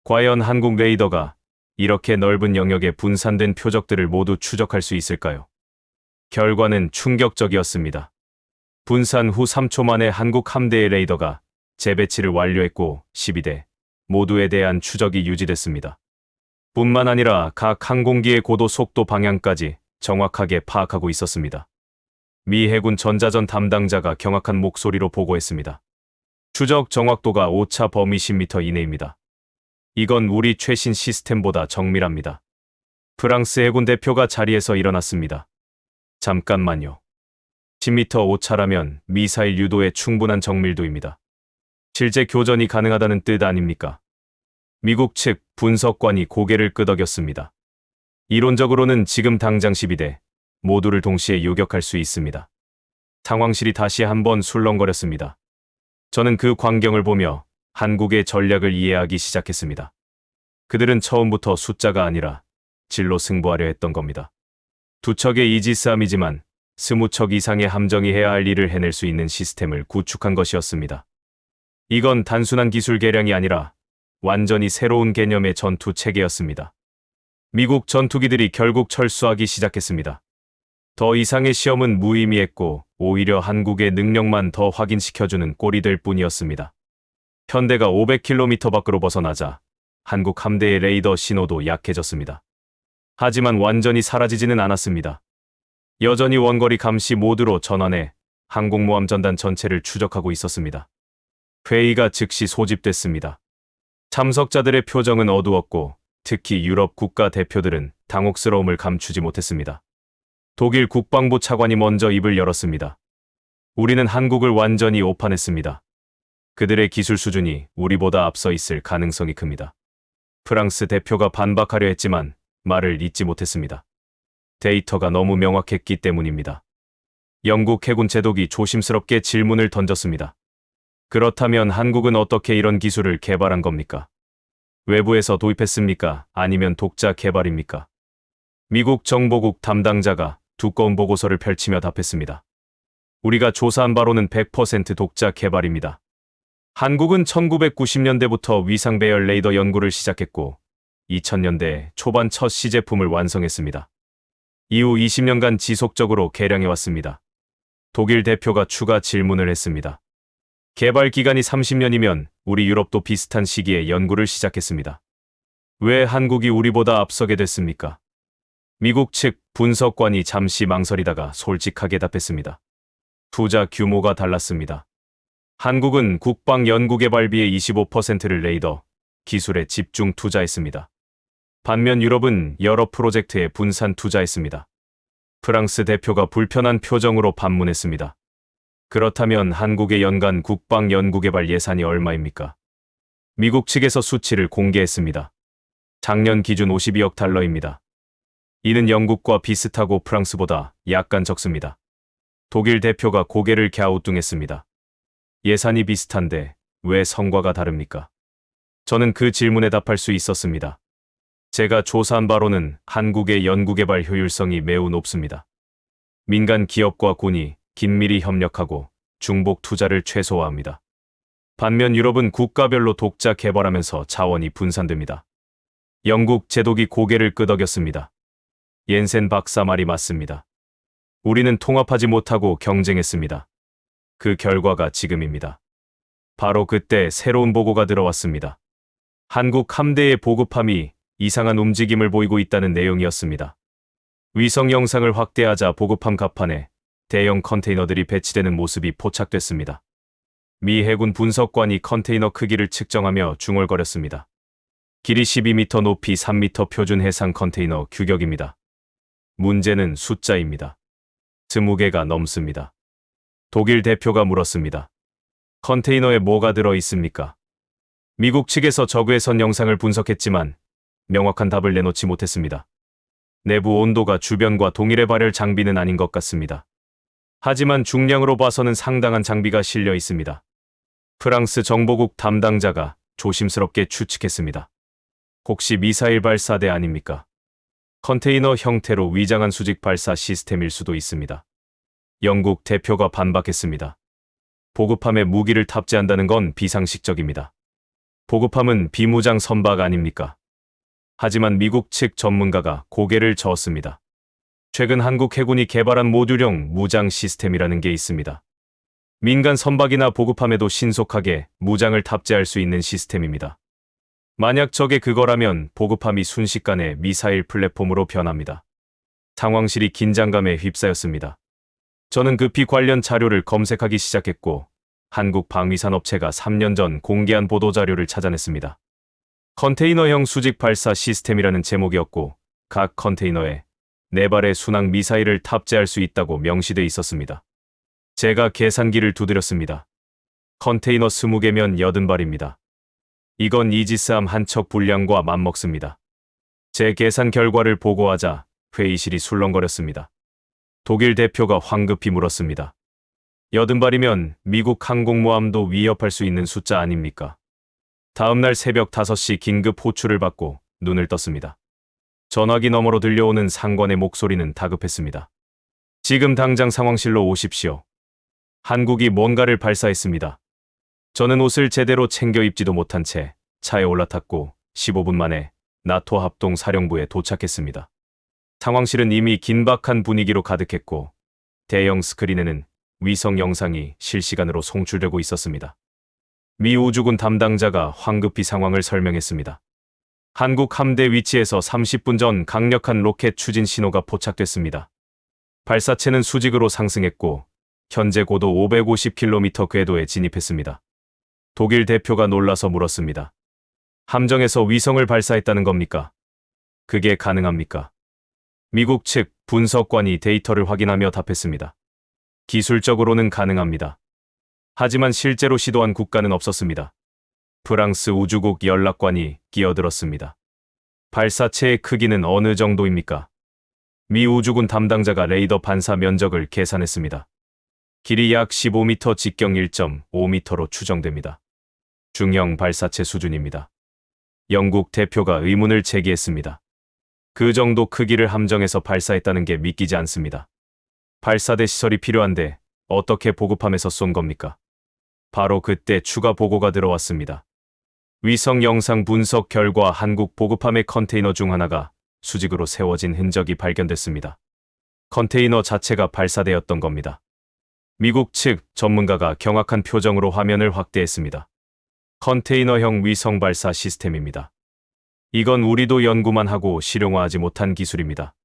과연 한국 레이더가 이렇게 넓은 영역에 분산된 표적들을 모두 추적할 수 있을까요? 결과는 충격적이었습니다. 분산 후 3초 만에 한국 함대의 레이더가 재배치를 완료했고 12대 모두에 대한 추적이 유지됐습니다. 뿐만 아니라 각 항공기의 고도, 속도, 방향까지 정확하게 파악하고 있었습니다. 미 해군 전자전 담당자가 경악한 목소리로 보고했습니다. 추적 정확도가 오차 범위 10m 이내입니다. 이건 우리 최신 시스템보다 정밀합니다. 프랑스 해군 대표가 자리에서 일어났습니다. 잠깐만요. 10m 오차라면 미사일 유도에 충분한 정밀도입니다. 실제 교전이 가능하다는 뜻 아닙니까? 미국 측 분석관이 고개를 끄덕였습니다. 이론적으로는 지금 당장 12대 모두를 동시에 요격할 수 있습니다. 상황실이 다시 한번 술렁거렸습니다. 저는 그 광경을 보며 한국의 전략을 이해하기 시작했습니다. 그들은 처음부터 숫자가 아니라 질로 승부하려 했던 겁니다. 두 척의 이지스함이지만 20척 이상의 함정이 해야 할 일을 해낼 수 있는 시스템을 구축한 것이었습니다. 이건 단순한 기술 개량이 아니라 완전히 새로운 개념의 전투 체계였습니다. 미국 전투기들이 결국 철수하기 시작했습니다. 더 이상의 시험은 무의미했고 오히려 한국의 능력만 더 확인시켜주는 꼴이 될 뿐이었습니다. 편대가 500km 밖으로 벗어나자 한국 함대의 레이더 신호도 약해졌습니다. 하지만 완전히 사라지지는 않았습니다. 여전히 원거리 감시 모드로 전환해 항공모함 전단 전체를 추적하고 있었습니다. 회의가 즉시 소집됐습니다. 참석자들의 표정은 어두웠고 특히 유럽 국가 대표들은 당혹스러움을 감추지 못했습니다. 독일 국방부 차관이 먼저 입을 열었습니다. 우리는 한국을 완전히 오판했습니다. 그들의 기술 수준이 우리보다 앞서 있을 가능성이 큽니다. 프랑스 대표가 반박하려 했지만 말을 잇지 못했습니다. 데이터가 너무 명확했기 때문입니다. 영국 해군 제독이 조심스럽게 질문을 던졌습니다. 그렇다면 한국은 어떻게 이런 기술을 개발한 겁니까? 외부에서 도입했습니까? 아니면 독자 개발입니까? 미국 정보국 담당자가 두꺼운 보고서를 펼치며 답했습니다. 우리가 조사한 바로는 100% 독자 개발입니다. 한국은 1990년대부터 위상 배열 레이더 연구를 시작했고 2000년대 초반 첫 시제품을 완성했습니다. 이후 20년간 지속적으로 개량해왔습니다. 독일 대표가 추가 질문을 했습니다. 개발 기간이 30년이면 우리 유럽도 비슷한 시기에 연구를 시작했습니다. 왜 한국이 우리보다 앞서게 됐습니까? 미국 측 분석관이 잠시 망설이다가 솔직하게 답했습니다. 투자 규모가 달랐습니다. 한국은 국방 연구개발비의 25%를 레이더 기술에 집중 투자했습니다. 반면 유럽은 여러 프로젝트에 분산 투자했습니다. 프랑스 대표가 불편한 표정으로 반문했습니다. 그렇다면 한국의 연간 국방 연구개발 예산이 얼마입니까? 미국 측에서 수치를 공개했습니다. 작년 기준 52억 달러입니다. 이는 영국과 비슷하고 프랑스보다 약간 적습니다. 독일 대표가 고개를 갸우뚱했습니다. 예산이 비슷한데 왜 성과가 다릅니까? 저는 그 질문에 답할 수 있었습니다. 제가 조사한 바로는 한국의 연구개발 효율성이 매우 높습니다. 민간 기업과 군이 긴밀히 협력하고 중복 투자를 최소화합니다. 반면 유럽은 국가별로 독자 개발하면서 자원이 분산됩니다. 영국 제독이 고개를 끄덕였습니다. 옌센 박사 말이 맞습니다. 우리는 통합하지 못하고 경쟁했습니다. 그 결과가 지금입니다. 바로 그때 새로운 보고가 들어왔습니다. 한국 함대의 보급함이 이상한 움직임을 보이고 있다는 내용이었습니다. 위성 영상을 확대하자 보급함 갑판에 대형 컨테이너들이 배치되는 모습이 포착됐습니다. 미 해군 분석관이 컨테이너 크기를 측정하며 중얼거렸습니다. 길이 12m, 높이 3m 표준 해상 컨테이너 규격입니다. 문제는 숫자입니다. 20개가 넘습니다. 독일 대표가 물었습니다. 컨테이너에 뭐가 들어 있습니까? 미국 측에서 저그해선 영상을 분석했지만 명확한 답을 내놓지 못했습니다. 내부 온도가 주변과 동일의 발열 장비는 아닌 것 같습니다. 하지만 중량으로 봐서는 상당한 장비가 실려 있습니다. 프랑스 정보국 담당자가 조심스럽게 추측했습니다. 혹시 미사일 발사대 아닙니까? 컨테이너 형태로 위장한 수직 발사 시스템일 수도 있습니다. 영국 대표가 반박했습니다. 보급함에 무기를 탑재한다는 건 비상식적입니다. 보급함은 비무장 선박 아닙니까? 하지만 미국 측 전문가가 고개를 저었습니다. 최근 한국 해군이 개발한 모듈형 무장 시스템이라는 게 있습니다. 민간 선박이나 보급함에도 신속하게 무장을 탑재할 수 있는 시스템입니다. 만약 저게 그거라면 보급함이 순식간에 미사일 플랫폼으로 변합니다. 상황실이 긴장감에 휩싸였습니다. 저는 급히 관련 자료를 검색하기 시작했고 한국 방위산업체가 3년 전 공개한 보도자료를 찾아냈습니다. 컨테이너형 수직 발사 시스템이라는 제목이었고 각 컨테이너에 4발의 순항 미사일을 탑재할 수 있다고 명시돼 있었습니다. 제가 계산기를 두드렸습니다. 컨테이너 20개면 80발입니다. 이건 이지스함 한 척 분량과 맞먹습니다. 제 계산 결과를 보고하자 회의실이 술렁거렸습니다. 독일 대표가 황급히 물었습니다. 80발이면 미국 항공모함도 위협할 수 있는 숫자 아닙니까? 다음날 새벽 5시 긴급 호출을 받고 눈을 떴습니다. 전화기 너머로 들려오는 상관의 목소리는 다급했습니다. 지금 당장 상황실로 오십시오. 한국이 뭔가를 발사했습니다. 저는 옷을 제대로 챙겨 입지도 못한 채 차에 올라탔고 15분 만에 나토 합동사령부에 도착했습니다. 상황실은 이미 긴박한 분위기로 가득했고 대형 스크린에는 위성 영상이 실시간으로 송출되고 있었습니다. 미 우주군 담당자가 황급히 상황을 설명했습니다. 한국 함대 위치에서 30분 전 강력한 로켓 추진 신호가 포착됐습니다. 발사체는 수직으로 상승했고 현재 고도 550km 궤도에 진입했습니다. 독일 대표가 놀라서 물었습니다. 함정에서 위성을 발사했다는 겁니까? 그게 가능합니까? 미국 측 분석관이 데이터를 확인하며 답했습니다. 기술적으로는 가능합니다. 하지만 실제로 시도한 국가는 없었습니다. 프랑스 우주국 연락관이 끼어들었습니다. 발사체의 크기는 어느 정도입니까? 미 우주군 담당자가 레이더 반사 면적을 계산했습니다. 길이 약 15m, 직경 1.5m로 추정됩니다. 중형 발사체 수준입니다. 영국 대표가 의문을 제기했습니다. 그 정도 크기를 함정에서 발사했다는 게 믿기지 않습니다. 발사대 시설이 필요한데 어떻게 보급함에서 쏜 겁니까? 바로 그때 추가 보고가 들어왔습니다. 위성 영상 분석 결과 한국 보급함의 컨테이너 중 하나가 수직으로 세워진 흔적이 발견됐습니다. 컨테이너 자체가 발사되었던 겁니다. 미국 측 전문가가 경악한 표정으로 화면을 확대했습니다. 컨테이너형 위성 발사 시스템입니다. 이건 우리도 연구만 하고 실용화하지 못한 기술입니다.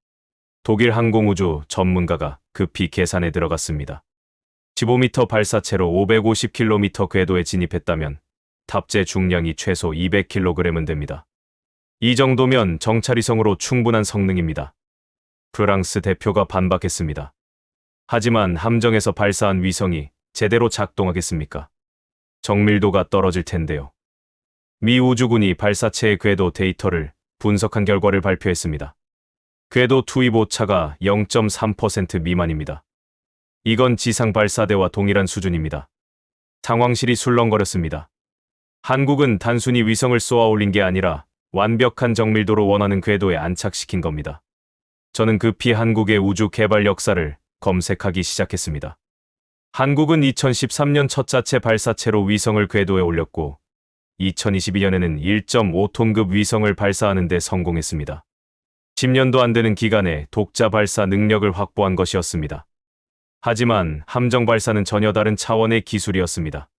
독일 항공우주 전문가가 급히 계산에 들어갔습니다. 15m 발사체로 550km 궤도에 진입했다면 탑재 중량이 최소 200kg은 됩니다. 이 정도면 정찰위성으로 충분한 성능입니다. 프랑스 대표가 반박했습니다. 하지만 함정에서 발사한 위성이 제대로 작동하겠습니까? 정밀도가 떨어질 텐데요. 미 우주군이 발사체의 궤도 데이터를 분석한 결과를 발표했습니다. 궤도 투입 오차가 0.3% 미만입니다. 이건 지상 발사대와 동일한 수준입니다. 상황실이 술렁거렸습니다. 한국은 단순히 위성을 쏘아 올린 게 아니라 완벽한 정밀도로 원하는 궤도에 안착시킨 겁니다. 저는 급히 한국의 우주 개발 역사를 검색하기 시작했습니다. 한국은 2013년 첫 자체 발사체로 위성을 궤도에 올렸고 2022년에는 1.5톤급 위성을 발사하는 데 성공했습니다. 10년도 안 되는 기간에 독자 발사 능력을 확보한 것이었습니다. 하지만 함정 발사는 전혀 다른 차원의 기술이었습니다.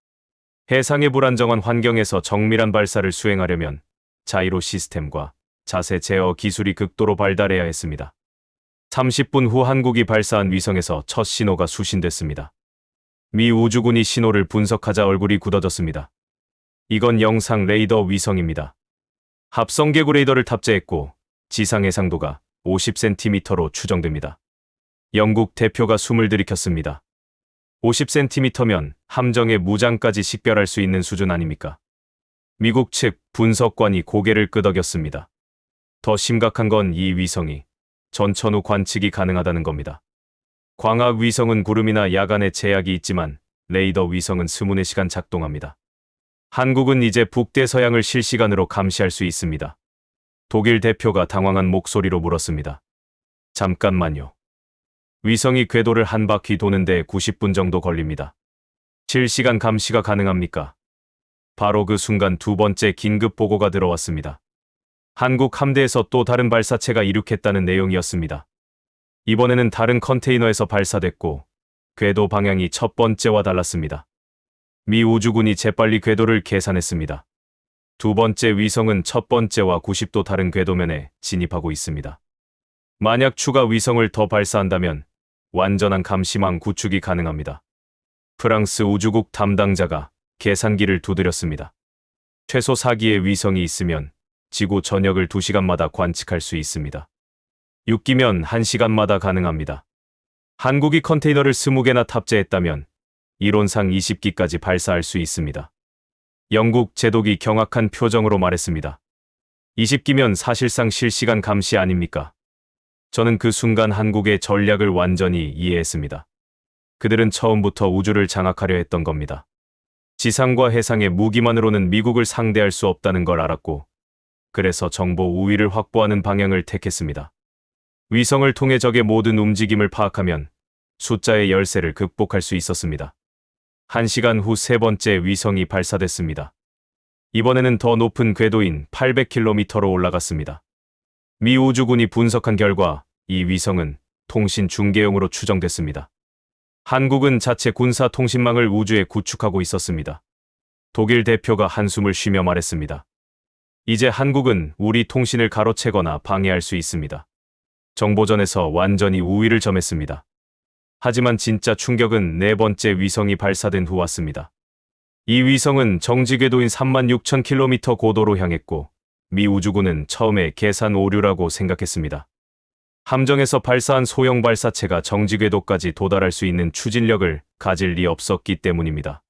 해상의 불안정한 환경에서 정밀한 발사를 수행하려면 자이로 시스템과 자세 제어 기술이 극도로 발달해야 했습니다. 30분 후 한국이 발사한 위성에서 첫 신호가 수신됐습니다. 미 우주군이 신호를 분석하자 얼굴이 굳어졌습니다. 이건 영상 레이더 위성입니다. 합성 개구 레이더를 탑재했고 지상 해상도가 50cm로 추정됩니다. 영국 대표가 숨을 들이켰습니다. 50cm면 함정의 무장까지 식별할 수 있는 수준 아닙니까? 미국 측 분석관이 고개를 끄덕였습니다. 더 심각한 건 이 위성이 전천후 관측이 가능하다는 겁니다. 광학 위성은 구름이나 야간에 제약이 있지만 레이더 위성은 24시간 작동합니다. 한국은 이제 북대서양을 실시간으로 감시할 수 있습니다. 독일 대표가 당황한 목소리로 물었습니다. 잠깐만요. 위성이 궤도를 한 바퀴 도는데 90분 정도 걸립니다. 실시간 감시가 가능합니까? 바로 그 순간 두 번째 긴급 보고가 들어왔습니다. 한국 함대에서 또 다른 발사체가 이륙했다는 내용이었습니다. 이번에는 다른 컨테이너에서 발사됐고 궤도 방향이 첫 번째와 달랐습니다. 미 우주군이 재빨리 궤도를 계산했습니다. 두 번째 위성은 첫 번째와 90도 다른 궤도면에 진입하고 있습니다. 만약 추가 위성을 더 발사한다면 완전한 감시망 구축이 가능합니다. 프랑스 우주국 담당자가 계산기를 두드렸습니다. 최소 4기의 위성이 있으면 지구 전역을 2시간마다 관측할 수 있습니다. 6기면 1시간마다 가능합니다. 한국이 컨테이너를 20개나 탑재했다면 이론상 20기까지 발사할 수 있습니다. 영국 제독이 경악한 표정으로 말했습니다. 20기면 사실상 실시간 감시 아닙니까? 저는 그 순간 한국의 전략을 완전히 이해했습니다. 그들은 처음부터 우주를 장악하려 했던 겁니다. 지상과 해상의 무기만으로는 미국을 상대할 수 없다는 걸 알았고, 그래서 정보 우위를 확보하는 방향을 택했습니다. 위성을 통해 적의 모든 움직임을 파악하면 숫자의 열세를 극복할 수 있었습니다. 1시간 후 세 번째 위성이 발사됐습니다. 이번에는 더 높은 궤도인 800km로 올라갔습니다. 미 우주군이 분석한 결과 이 위성은 통신 중계용으로 추정됐습니다. 한국은 자체 군사 통신망을 우주에 구축하고 있었습니다. 독일 대표가 한숨을 쉬며 말했습니다. 이제 한국은 우리 통신을 가로채거나 방해할 수 있습니다. 정보전에서 완전히 우위를 점했습니다. 하지만 진짜 충격은 네 번째 위성이 발사된 후 왔습니다. 이 위성은 정지 궤도인 36,000km 고도로 향했고, 미 우주군은 처음에 계산 오류라고 생각했습니다. 함정에서 발사한 소형 발사체가 정지 궤도까지 도달할 수 있는 추진력을 가질 리 없었기 때문입니다.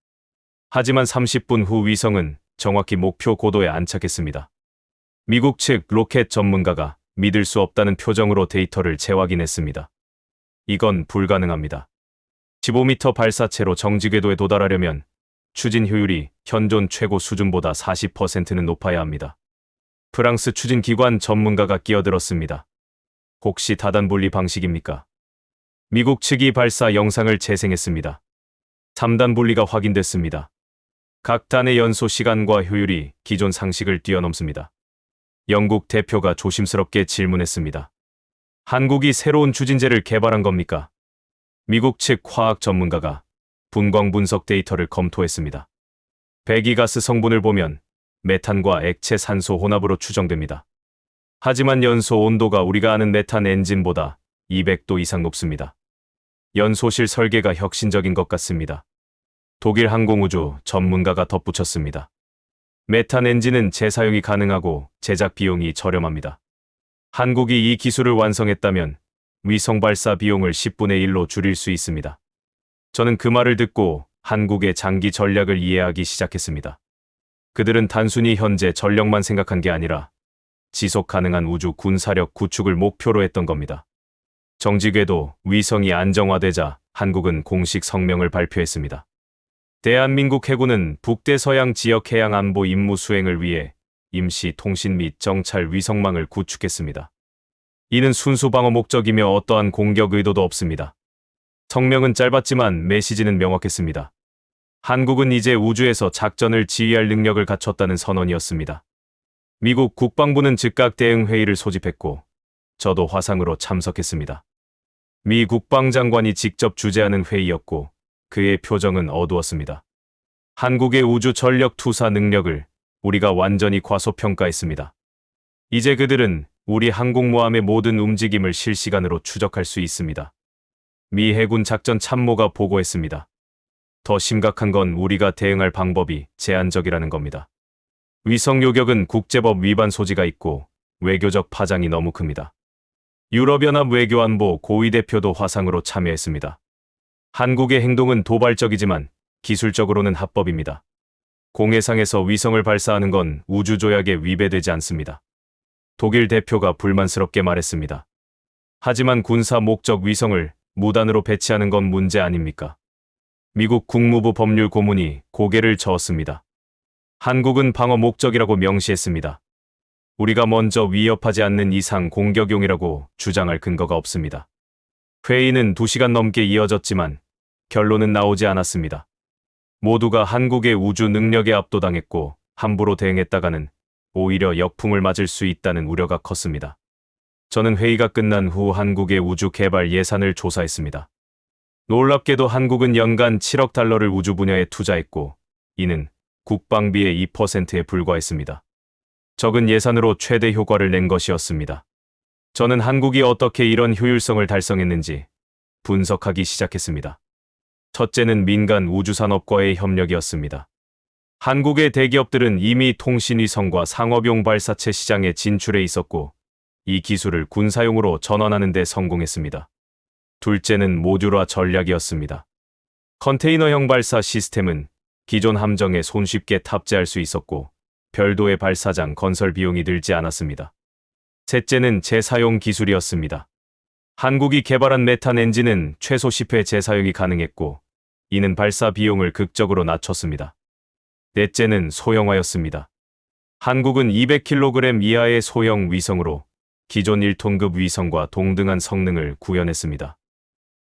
하지만 30분 후 위성은 정확히 목표 고도에 안착했습니다. 미국 측 로켓 전문가가 믿을 수 없다는 표정으로 데이터를 재확인했습니다. 이건 불가능합니다. 15m 발사체로 정지 궤도에 도달하려면 추진 효율이 현존 최고 수준보다 40%는 높아야 합니다. 프랑스 추진기관 전문가가 끼어들었습니다. 혹시 다단 분리 방식입니까? 미국 측이 발사 영상을 재생했습니다. 3단 분리가 확인됐습니다. 각 단의 연소 시간과 효율이 기존 상식을 뛰어넘습니다. 영국 대표가 조심스럽게 질문했습니다. 한국이 새로운 추진제를 개발한 겁니까? 미국 측 화학 전문가가 분광 분석 데이터를 검토했습니다. 배기가스 성분을 보면 메탄과 액체 산소 혼합으로 추정됩니다. 하지만 연소 온도가 우리가 아는 메탄 엔진보다 200도 이상 높습니다. 연소실 설계가 혁신적인 것 같습니다. 독일 항공우주 전문가가 덧붙였습니다. 메탄 엔진은 재사용이 가능하고 제작 비용이 저렴합니다. 한국이 이 기술을 완성했다면 위성 발사 비용을 10분의 1로 줄일 수 있습니다. 저는 그 말을 듣고 한국의 장기 전략을 이해하기 시작했습니다. 그들은 단순히 현재 전력만 생각한 게 아니라 지속 가능한 우주 군사력 구축을 목표로 했던 겁니다. 정지궤도 위성이 안정화되자 한국은 공식 성명을 발표했습니다. 대한민국 해군은 북대서양 지역 해양 안보 임무 수행을 위해 임시 통신 및 정찰 위성망을 구축했습니다. 이는 순수 방어 목적이며 어떠한 공격 의도도 없습니다. 성명은 짧았지만 메시지는 명확했습니다. 한국은 이제 우주에서 작전을 지휘할 능력을 갖췄다는 선언이었습니다. 미국 국방부는 즉각 대응 회의를 소집했고 저도 화상으로 참석했습니다. 미 국방장관이 직접 주재하는 회의였고 그의 표정은 어두웠습니다. 한국의 우주 전력 투사 능력을 우리가 완전히 과소평가했습니다. 이제 그들은 우리 항공모함의 모든 움직임을 실시간으로 추적할 수 있습니다. 미 해군 작전 참모가 보고했습니다. 더 심각한 건 우리가 대응할 방법이 제한적이라는 겁니다. 위성 요격은 국제법 위반 소지가 있고 외교적 파장이 너무 큽니다. 유럽연합 외교안보 고위 대표도 화상으로 참여했습니다. 한국의 행동은 도발적이지만 기술적으로는 합법입니다. 공해상에서 위성을 발사하는 건 우주조약에 위배되지 않습니다. 독일 대표가 불만스럽게 말했습니다. 하지만 군사 목적 위성을 무단으로 배치하는 건 문제 아닙니까? 미국 국무부 법률 고문이 고개를 저었습니다. 한국은 방어 목적이라고 명시했습니다. 우리가 먼저 위협하지 않는 이상 공격용이라고 주장할 근거가 없습니다. 회의는 2시간 넘게 이어졌지만 결론은 나오지 않았습니다. 모두가 한국의 우주 능력에 압도당했고 함부로 대응했다가는 오히려 역풍을 맞을 수 있다는 우려가 컸습니다. 저는 회의가 끝난 후 한국의 우주 개발 예산을 조사했습니다. 놀랍게도 한국은 연간 7억 달러를 우주 분야에 투자했고 이는 국방비의 2%에 불과했습니다. 적은 예산으로 최대 효과를 낸 것이었습니다. 저는 한국이 어떻게 이런 효율성을 달성했는지 분석하기 시작했습니다. 첫째는 민간 우주산업과의 협력이었습니다. 한국의 대기업들은 이미 통신위성과 상업용 발사체 시장에 진출해 있었고 이 기술을 군사용으로 전환하는 데 성공했습니다. 둘째는 모듈화 전략이었습니다. 컨테이너형 발사 시스템은 기존 함정에 손쉽게 탑재할 수 있었고 별도의 발사장 건설 비용이 들지 않았습니다. 셋째는 재사용 기술이었습니다. 한국이 개발한 메탄 엔진은 최소 10회 재사용이 가능했고 이는 발사 비용을 극적으로 낮췄습니다. 넷째는 소형화였습니다. 한국은 200kg 이하의 소형 위성으로 기존 1톤급 위성과 동등한 성능을 구현했습니다.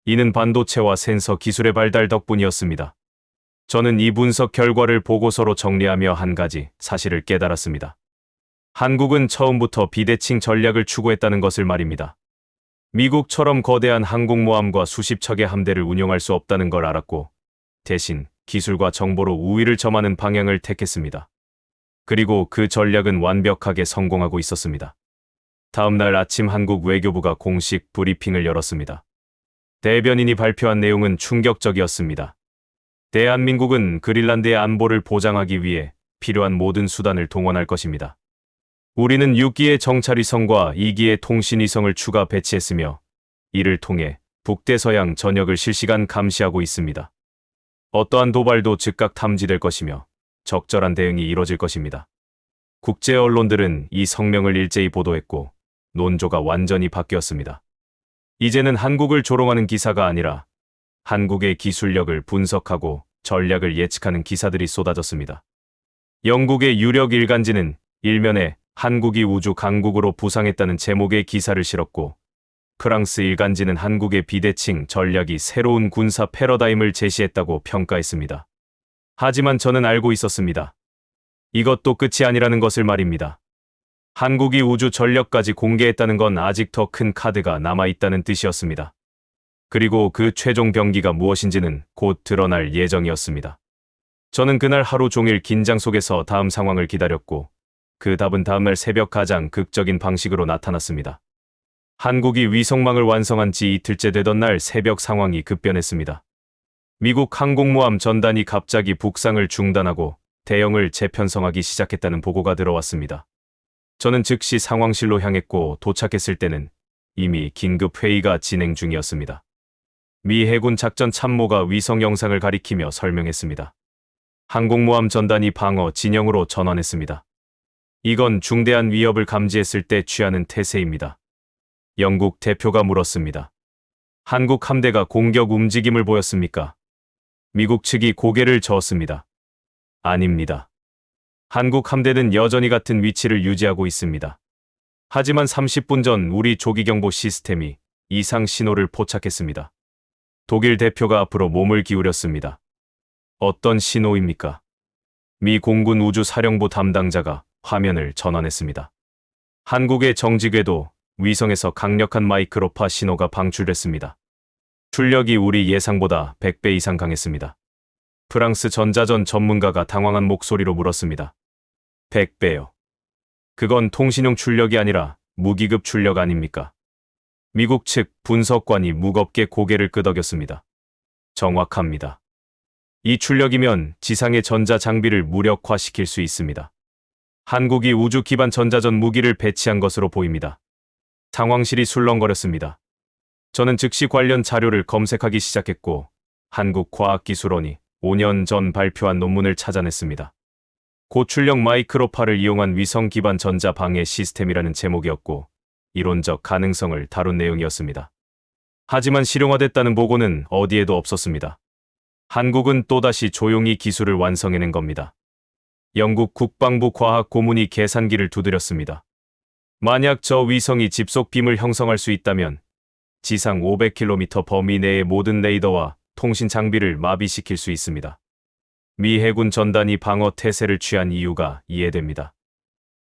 이는 반도체와 센서 기술의 발달 덕분이었습니다. 저는 이 분석 결과를 보고서로 정리하며 한 가지 사실을 깨달았습니다. 한국은 처음부터 비대칭 전략을 추구했다는 것을 말입니다. 미국처럼 거대한 항공모함과 수십 척의 함대를 운용할 수 없다는 걸 알았고 대신 기술과 정보로 우위를 점하는 방향을 택했습니다. 그리고 그 전략은 완벽하게 성공하고 있었습니다. 다음 날 아침 한국 외교부가 공식 브리핑을 열었습니다. 대변인이 발표한 내용은 충격적이었습니다. 대한민국은 그린란드의 안보를 보장하기 위해 필요한 모든 수단을 동원할 것입니다. 우리는 6기의 정찰위성과 2기의 통신위성을 추가 배치했으며 이를 통해 북대서양 전역을 실시간 감시하고 있습니다. 어떠한 도발도 즉각 탐지될 것이며 적절한 대응이 이뤄질 것입니다. 국제 언론들은 이 성명을 일제히 보도했고 논조가 완전히 바뀌었습니다. 이제는 한국을 조롱하는 기사가 아니라 한국의 기술력을 분석하고 전략을 예측하는 기사들이 쏟아졌습니다. 영국의 유력 일간지는 일면에 한국이 우주 강국으로 부상했다는 제목의 기사를 실었고 프랑스 일간지는 한국의 비대칭 전략이 새로운 군사 패러다임을 제시했다고 평가했습니다. 하지만 저는 알고 있었습니다. 이것도 끝이 아니라는 것을 말입니다. 한국이 우주 전력까지 공개했다는 건 아직 더 큰 카드가 남아있다는 뜻이었습니다. 그리고 그 최종 병기가 무엇인지는 곧 드러날 예정이었습니다. 저는 그날 하루 종일 긴장 속에서 다음 상황을 기다렸고 그 답은 다음날 새벽 가장 극적인 방식으로 나타났습니다. 한국이 위성망을 완성한 지 이틀째 되던 날 새벽 상황이 급변했습니다. 미국 항공모함 전단이 갑자기 북상을 중단하고 대형을 재편성하기 시작했다는 보고가 들어왔습니다. 저는 즉시 상황실로 향했고 도착했을 때는 이미 긴급 회의가 진행 중이었습니다. 미 해군 작전 참모가 위성 영상을 가리키며 설명했습니다. 항공모함 전단이 방어 진영으로 전환했습니다. 이건 중대한 위협을 감지했을 때 취하는 태세입니다. 영국 대표가 물었습니다. 한국 함대가 공격 움직임을 보였습니까? 미국 측이 고개를 저었습니다. 아닙니다. 한국 함대는 여전히 같은 위치를 유지하고 있습니다. 하지만 30분 전 우리 조기경보 시스템이 이상 신호를 포착했습니다. 독일 대표가 앞으로 몸을 기울였습니다. 어떤 신호입니까? 미 공군 우주사령부 담당자가 화면을 전환했습니다. 한국의 정지궤도 위성에서 강력한 마이크로파 신호가 방출됐습니다. 출력이 우리 예상보다 100배 이상 강했습니다. 프랑스 전자전 전문가가 당황한 목소리로 물었습니다. 100배요. 그건 통신용 출력이 아니라 무기급 출력 아닙니까? 미국 측 분석관이 무겁게 고개를 끄덕였습니다. 정확합니다. 이 출력이면 지상의 전자 장비를 무력화시킬 수 있습니다. 한국이 우주 기반 전자전 무기를 배치한 것으로 보입니다. 상황실이 술렁거렸습니다. 저는 즉시 관련 자료를 검색하기 시작했고 한국과학기술원이 5년 전 발표한 논문을 찾아냈습니다. 고출력 마이크로파를 이용한 위성 기반 전자 방해 시스템이라는 제목이었고 이론적 가능성을 다룬 내용이었습니다. 하지만 실용화됐다는 보고는 어디에도 없었습니다. 한국은 또다시 조용히 기술을 완성해낸 겁니다. 영국 국방부 과학 고문이 계산기를 두드렸습니다. 만약 저 위성이 집속 빔을 형성할 수 있다면 지상 500km 범위 내의 모든 레이더와 통신 장비를 마비시킬 수 있습니다. 미 해군 전단이 방어 태세를 취한 이유가 이해됩니다.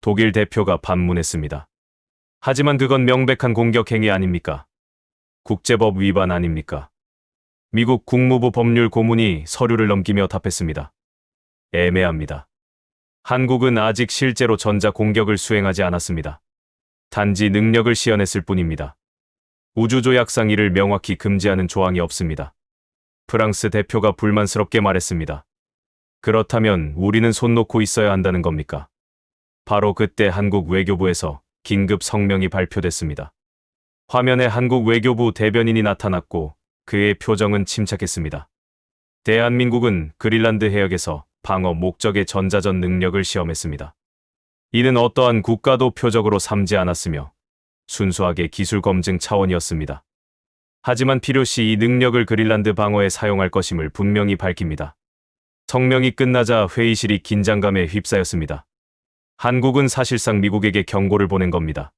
독일 대표가 반문했습니다. 하지만 그건 명백한 공격 행위 아닙니까? 국제법 위반 아닙니까? 미국 국무부 법률 고문이 서류를 넘기며 답했습니다. 애매합니다. 한국은 아직 실제로 전자 공격을 수행하지 않았습니다. 단지 능력을 시연했을 뿐입니다. 우주조약상 이를 명확히 금지하는 조항이 없습니다. 프랑스 대표가 불만스럽게 말했습니다. 그렇다면 우리는 손 놓고 있어야 한다는 겁니까? 바로 그때 한국 외교부에서 긴급 성명이 발표됐습니다. 화면에 한국 외교부 대변인이 나타났고 그의 표정은 침착했습니다. 대한민국은 그린란드 해역에서 방어 목적의 전자전 능력을 시험했습니다. 이는 어떠한 국가도 표적으로 삼지 않았으며 순수하게 기술 검증 차원이었습니다. 하지만 필요시 이 능력을 그린란드 방어에 사용할 것임을 분명히 밝힙니다. 성명이 끝나자 회의실이 긴장감에 휩싸였습니다. 한국은 사실상 미국에게 경고를 보낸 겁니다.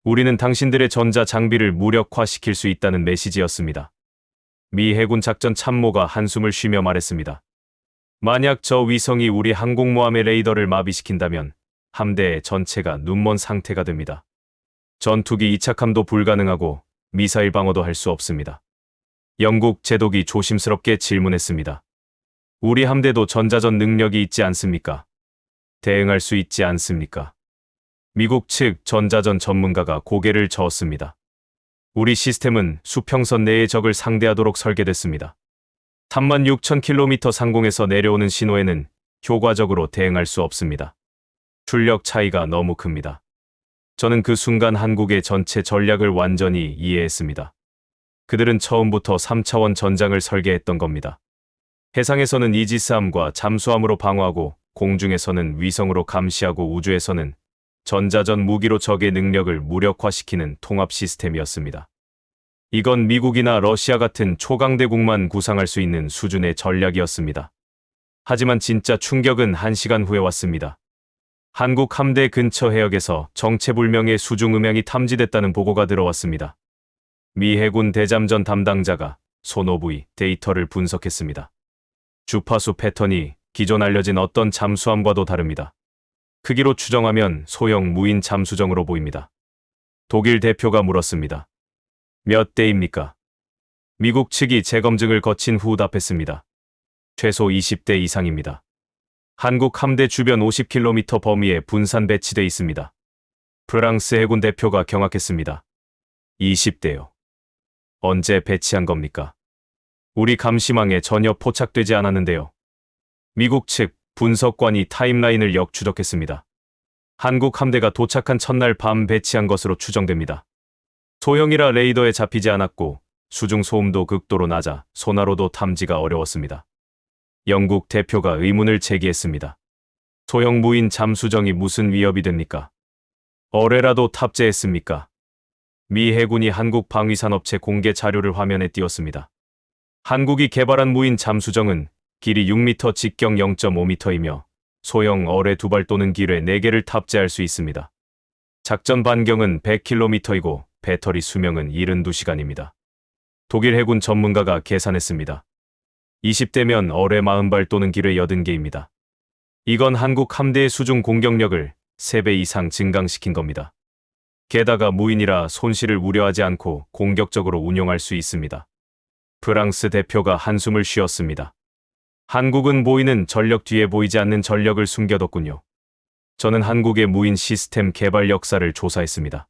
우리는 당신들의 전자 장비를 무력화시킬 수 있다는 메시지였습니다. 미 해군 작전 참모가 한숨을 쉬며 말했습니다. 만약 저 위성이 우리 항공모함의 레이더를 마비시킨다면 함대 전체가 눈먼 상태가 됩니다. 전투기 이착함도 불가능하고 미사일 방어도 할 수 없습니다. 영국 제독이 조심스럽게 질문했습니다. 우리 함대도 전자전 능력이 있지 않습니까? 대응할 수 있지 않습니까? 미국 측 전자전 전문가가 고개를 저었습니다. 우리 시스템은 수평선 내의 적을 상대하도록 설계됐습니다. 36,000km 상공에서 내려오는 신호에는 효과적으로 대응할 수 없습니다. 출력 차이가 너무 큽니다. 저는 그 순간 한국의 전체 전략을 완전히 이해했습니다. 그들은 처음부터 3차원 전장을 설계했던 겁니다. 해상에서는 이지스함과 잠수함으로 방어하고 공중에서는 위성으로 감시하고 우주에서는 전자전 무기로 적의 능력을 무력화시키는 통합 시스템이었습니다. 이건 미국이나 러시아 같은 초강대국만 구상할 수 있는 수준의 전략이었습니다. 하지만 진짜 충격은 1시간 후에 왔습니다. 한국 함대 근처 해역에서 정체불명의 수중 음향이 탐지됐다는 보고가 들어왔습니다. 미 해군 대잠전 담당자가 소노부의 데이터를 분석했습니다. 주파수 패턴이 기존 알려진 어떤 잠수함과도 다릅니다. 크기로 추정하면 소형 무인 잠수정으로 보입니다. 독일 대표가 물었습니다. 몇 대입니까? 미국 측이 재검증을 거친 후 답했습니다. 최소 20대 이상입니다. 한국 함대 주변 50km 범위에 분산 배치돼 있습니다. 프랑스 해군 대표가 경악했습니다. 20대요. 언제 배치한 겁니까? 우리 감시망에 전혀 포착되지 않았는데요. 미국 측 분석관이 타임라인을 역추적했습니다. 한국 함대가 도착한 첫날 밤 배치한 것으로 추정됩니다. 소형이라 레이더에 잡히지 않았고 수중 소음도 극도로 낮아 소나로도 탐지가 어려웠습니다. 영국 대표가 의문을 제기했습니다. 소형 무인 잠수정이 무슨 위협이 됩니까? 어뢰라도 탑재했습니까? 미 해군이 한국 방위산업체 공개 자료를 화면에 띄웠습니다. 한국이 개발한 무인 잠수정은 길이 6m, 직경 0.5m이며 소형 어뢰 2발 또는 기뢰 4개를 탑재할 수 있습니다. 작전 반경은 100km이고 배터리 수명은 72시간입니다. 독일 해군 전문가가 계산했습니다. 20대면 어뢰 40발 또는 기뢰 80개입니다. 이건 한국 함대의 수중 공격력을 3배 이상 증강시킨 겁니다. 게다가 무인이라 손실을 우려하지 않고 공격적으로 운용할 수 있습니다. 프랑스 대표가 한숨을 쉬었습니다. 한국은 보이는 전력 뒤에 보이지 않는 전력을 숨겨뒀군요. 저는 한국의 무인 시스템 개발 역사를 조사했습니다.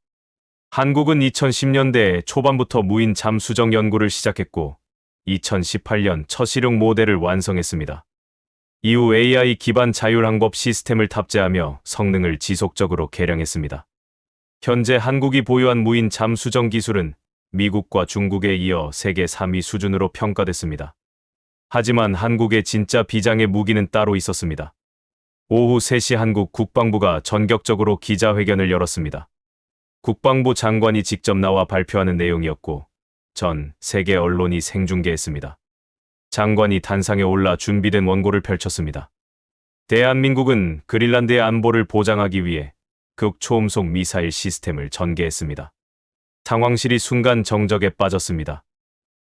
한국은 2010년대 초반부터 무인 잠수정 연구를 시작했고 2018년 첫 실용 모델을 완성했습니다. 이후 AI 기반 자율항법 시스템을 탑재하며 성능을 지속적으로 개량했습니다. 현재 한국이 보유한 무인 잠수정 기술은 미국과 중국에 이어 세계 3위 수준으로 평가됐습니다. 하지만 한국의 진짜 비장의 무기는 따로 있었습니다. 오후 3시 한국 국방부가 전격적으로 기자회견을 열었습니다. 국방부 장관이 직접 나와 발표하는 내용이었고 전 세계 언론이 생중계했습니다. 장관이 단상에 올라 준비된 원고를 펼쳤습니다. 대한민국은 그린란드의 안보를 보장하기 위해 극초음속 미사일 시스템을 전개했습니다. 상황실이 순간 정적에 빠졌습니다.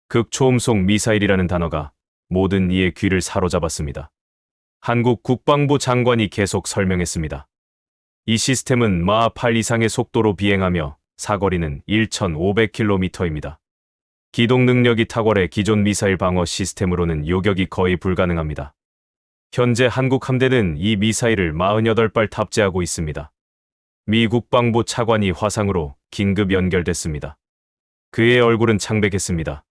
극초음속 미사일이라는 단어가 모든 이의 귀를 사로잡았습니다. 한국 국방부 장관이 계속 설명했습니다. 이 시스템은 마하 8 이상의 속도로 비행하며 사거리는 1,500km입니다. 기동 능력이 탁월해 기존 미사일 방어 시스템으로는 요격이 거의 불가능합니다. 현재 한국 함대는 이 미사일을 48발 탑재하고 있습니다. 미 국방부 차관이 화상으로 긴급 연결됐습니다. 그의 얼굴은 창백했습니다.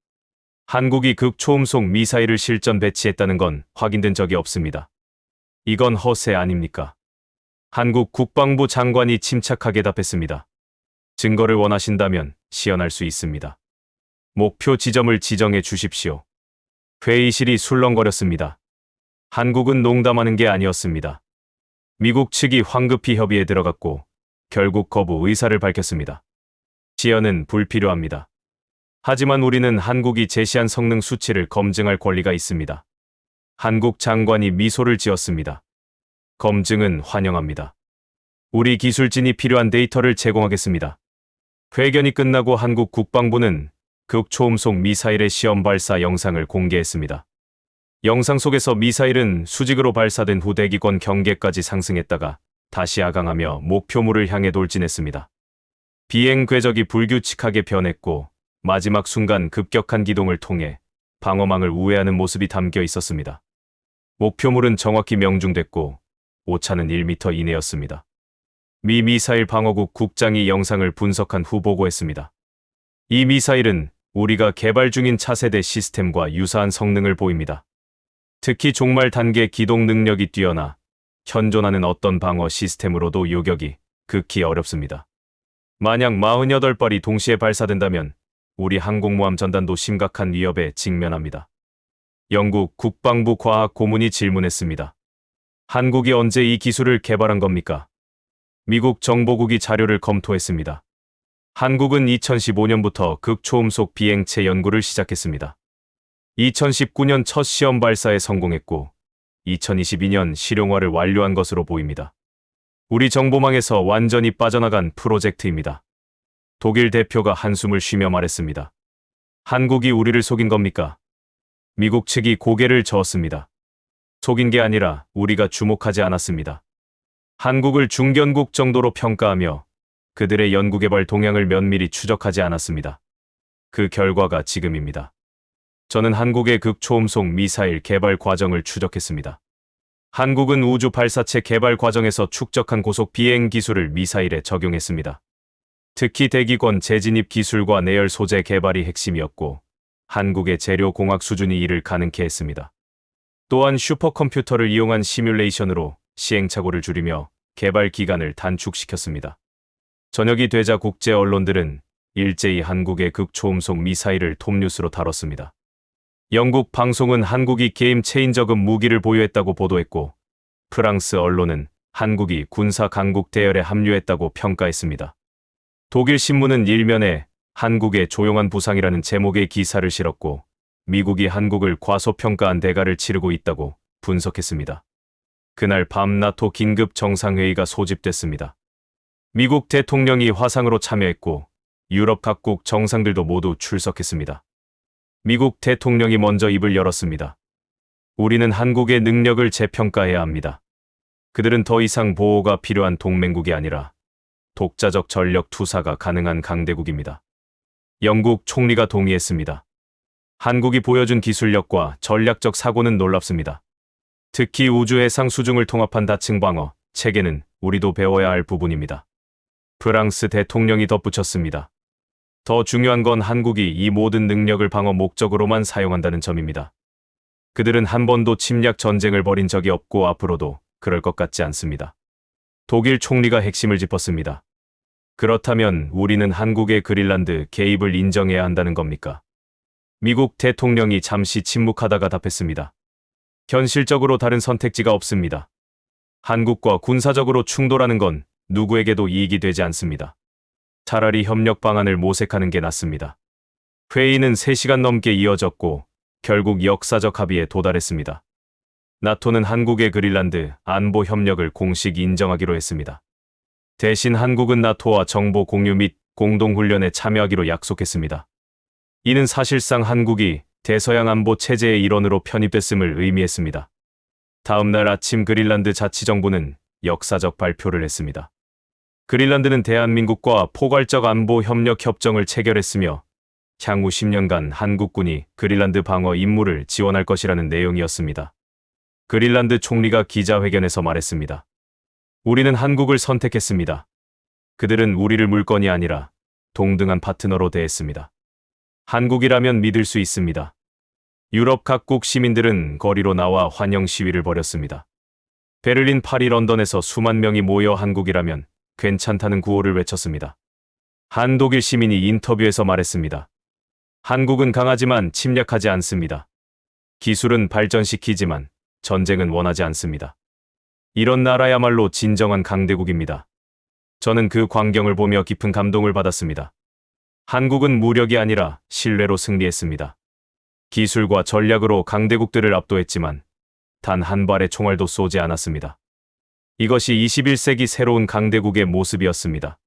한국이 극초음속 미사일을 실전 배치했다는 건 확인된 적이 없습니다. 이건 허세 아닙니까? 한국 국방부 장관이 침착하게 답했습니다. 증거를 원하신다면 시연할 수 있습니다. 목표 지점을 지정해 주십시오. 회의실이 술렁거렸습니다. 한국은 농담하는 게 아니었습니다. 미국 측이 황급히 협의에 들어갔고 결국 거부 의사를 밝혔습니다. 시연은 불필요합니다. 하지만 우리는 한국이 제시한 성능 수치를 검증할 권리가 있습니다. 한국 장관이 미소를 지었습니다. 검증은 환영합니다. 우리 기술진이 필요한 데이터를 제공하겠습니다. 회견이 끝나고 한국 국방부는 극초음속 미사일의 시험 발사 영상을 공개했습니다. 영상 속에서 미사일은 수직으로 발사된 후 대기권 경계까지 상승했다가 다시 하강하며 목표물을 향해 돌진했습니다. 비행 궤적이 불규칙하게 변했고 마지막 순간 급격한 기동을 통해 방어망을 우회하는 모습이 담겨 있었습니다. 목표물은 정확히 명중됐고 오차는 1m 이내였습니다. 미 미사일 방어국 국장이 영상을 분석한 후 보고했습니다. 이 미사일은 우리가 개발 중인 차세대 시스템과 유사한 성능을 보입니다. 특히 종말 단계 기동 능력이 뛰어나 현존하는 어떤 방어 시스템으로도 요격이 극히 어렵습니다. 만약 48발이 동시에 발사된다면 우리 항공모함 전단도 심각한 위협에 직면합니다. 영국 국방부 과학 고문이 질문했습니다. 한국이 언제 이 기술을 개발한 겁니까? 미국 정보국이 자료를 검토했습니다. 한국은 2015년부터 극초음속 비행체 연구를 시작했습니다. 2019년 첫 시험 발사에 성공했고 2022년 실용화를 완료한 것으로 보입니다. 우리 정보망에서 완전히 빠져나간 프로젝트입니다. 독일 대표가 한숨을 쉬며 말했습니다. 한국이 우리를 속인 겁니까? 미국 측이 고개를 저었습니다. 속인 게 아니라 우리가 주목하지 않았습니다. 한국을 중견국 정도로 평가하며 그들의 연구개발 동향을 면밀히 추적하지 않았습니다. 그 결과가 지금입니다. 저는 한국의 극초음속 미사일 개발 과정을 추적했습니다. 한국은 우주 발사체 개발 과정에서 축적한 고속 비행 기술을 미사일에 적용했습니다. 특히 대기권 재진입 기술과 내열 소재 개발이 핵심이었고 한국의 재료 공학 수준이 이를 가능케 했습니다. 또한 슈퍼컴퓨터를 이용한 시뮬레이션으로 시행착오를 줄이며 개발 기간을 단축시켰습니다. 저녁이 되자 국제 언론들은 일제히 한국의 극초음속 미사일을 톱뉴스로 다뤘습니다. 영국 방송은 한국이 게임 체인저급 무기를 보유했다고 보도했고 프랑스 언론은 한국이 군사 강국 대열에 합류했다고 평가했습니다. 독일 신문은 일면에 한국의 조용한 부상이라는 제목의 기사를 실었고 미국이 한국을 과소평가한 대가를 치르고 있다고 분석했습니다. 그날 밤 나토 긴급 정상회의가 소집됐습니다. 미국 대통령이 화상으로 참여했고 유럽 각국 정상들도 모두 출석했습니다. 미국 대통령이 먼저 입을 열었습니다. 우리는 한국의 능력을 재평가해야 합니다. 그들은 더 이상 보호가 필요한 동맹국이 아니라 독자적 전력 투사가 가능한 강대국입니다. 영국 총리가 동의했습니다. 한국이 보여준 기술력과 전략적 사고는 놀랍습니다. 특히 우주 해상 수중을 통합한 다층 방어 체계는 우리도 배워야 할 부분입니다. 프랑스 대통령이 덧붙였습니다. 더 중요한 건 한국이 이 모든 능력을 방어 목적으로만 사용한다는 점입니다. 그들은 한 번도 침략 전쟁을 벌인 적이 없고 앞으로도 그럴 것 같지 않습니다. 독일 총리가 핵심을 짚었습니다. 그렇다면 우리는 한국의 그린란드 개입을 인정해야 한다는 겁니까? 미국 대통령이 잠시 침묵하다가 답했습니다. 현실적으로 다른 선택지가 없습니다. 한국과 군사적으로 충돌하는 건 누구에게도 이익이 되지 않습니다. 차라리 협력 방안을 모색하는 게 낫습니다. 회의는 3시간 넘게 이어졌고 결국 역사적 합의에 도달했습니다. 나토는 한국의 그린란드 안보 협력을 공식 인정하기로 했습니다. 대신 한국은 나토와 정보 공유 및 공동훈련에 참여하기로 약속했습니다. 이는 사실상 한국이 대서양 안보 체제의 일원으로 편입됐음을 의미했습니다. 다음 날 아침 그린란드 자치정부는 역사적 발표를 했습니다. 그린란드는 대한민국과 포괄적 안보 협력 협정을 체결했으며 향후 10년간 한국군이 그린란드 방어 임무를 지원할 것이라는 내용이었습니다. 그린란드 총리가 기자회견에서 말했습니다. 우리는 한국을 선택했습니다. 그들은 우리를 물건이 아니라 동등한 파트너로 대했습니다. 한국이라면 믿을 수 있습니다. 유럽 각국 시민들은 거리로 나와 환영 시위를 벌였습니다. 베를린, 파리, 런던에서 수만 명이 모여 한국이라면 괜찮다는 구호를 외쳤습니다. 한 독일 시민이 인터뷰에서 말했습니다. 한국은 강하지만 침략하지 않습니다. 기술은 발전시키지만 전쟁은 원하지 않습니다. 이런 나라야말로 진정한 강대국입니다. 저는 그 광경을 보며 깊은 감동을 받았습니다. 한국은 무력이 아니라 신뢰로 승리했습니다. 기술과 전략으로 강대국들을 압도했지만 단 한 발의 총알도 쏘지 않았습니다. 이것이 21세기 새로운 강대국의 모습이었습니다.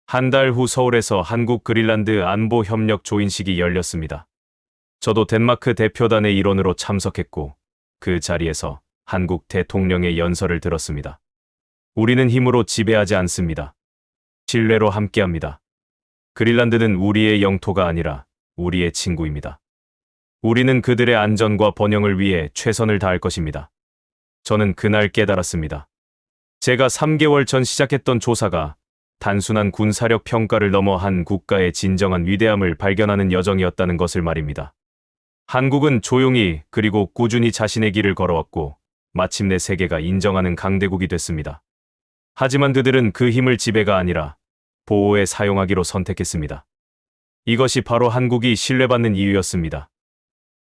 한 달 후 서울에서 한국 그린란드 안보 협력 조인식이 열렸습니다. 저도 덴마크 대표단의 일원으로 참석했고 그 자리에서 한국 대통령의 연설을 들었습니다. 우리는 힘으로 지배하지 않습니다. 신뢰로 함께합니다. 그린란드는 우리의 영토가 아니라 우리의 친구입니다. 우리는 그들의 안전과 번영을 위해 최선을 다할 것입니다. 저는 그날 깨달았습니다. 제가 3개월 전 시작했던 조사가 단순한 군사력 평가를 넘어 한 국가의 진정한 위대함을 발견하는 여정이었다는 것을 말입니다. 한국은 조용히 그리고 꾸준히 자신의 길을 걸어왔고 마침내 세계가 인정하는 강대국이 됐습니다. 하지만 그들은 그 힘을 지배가 아니라 보호에 사용하기로 선택했습니다. 이것이 바로 한국이 신뢰받는 이유였습니다.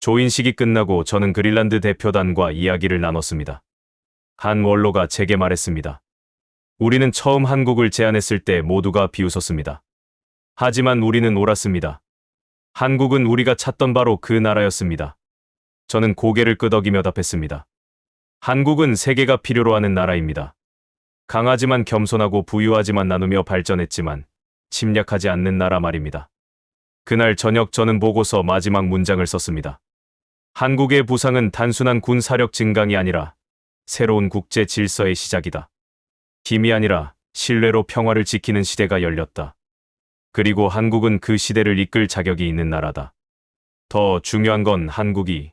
조인식이 끝나고 저는 그린란드 대표단과 이야기를 나눴습니다. 한 원로가 제게 말했습니다. 우리는 처음 한국을 제안했을 때 모두가 비웃었습니다. 하지만 우리는 옳았습니다. 한국은 우리가 찾던 바로 그 나라였습니다. 저는 고개를 끄덕이며 답했습니다. 한국은 세계가 필요로 하는 나라입니다. 강하지만 겸손하고 부유하지만 나누며 발전했지만 침략하지 않는 나라 말입니다. 그날 저녁 저는 보고서 마지막 문장을 썼습니다. 한국의 부상은 단순한 군사력 증강이 아니라 새로운 국제 질서의 시작이다. 힘이 아니라 신뢰로 평화를 지키는 시대가 열렸다. 그리고 한국은 그 시대를 이끌 자격이 있는 나라다. 더 중요한 건 한국이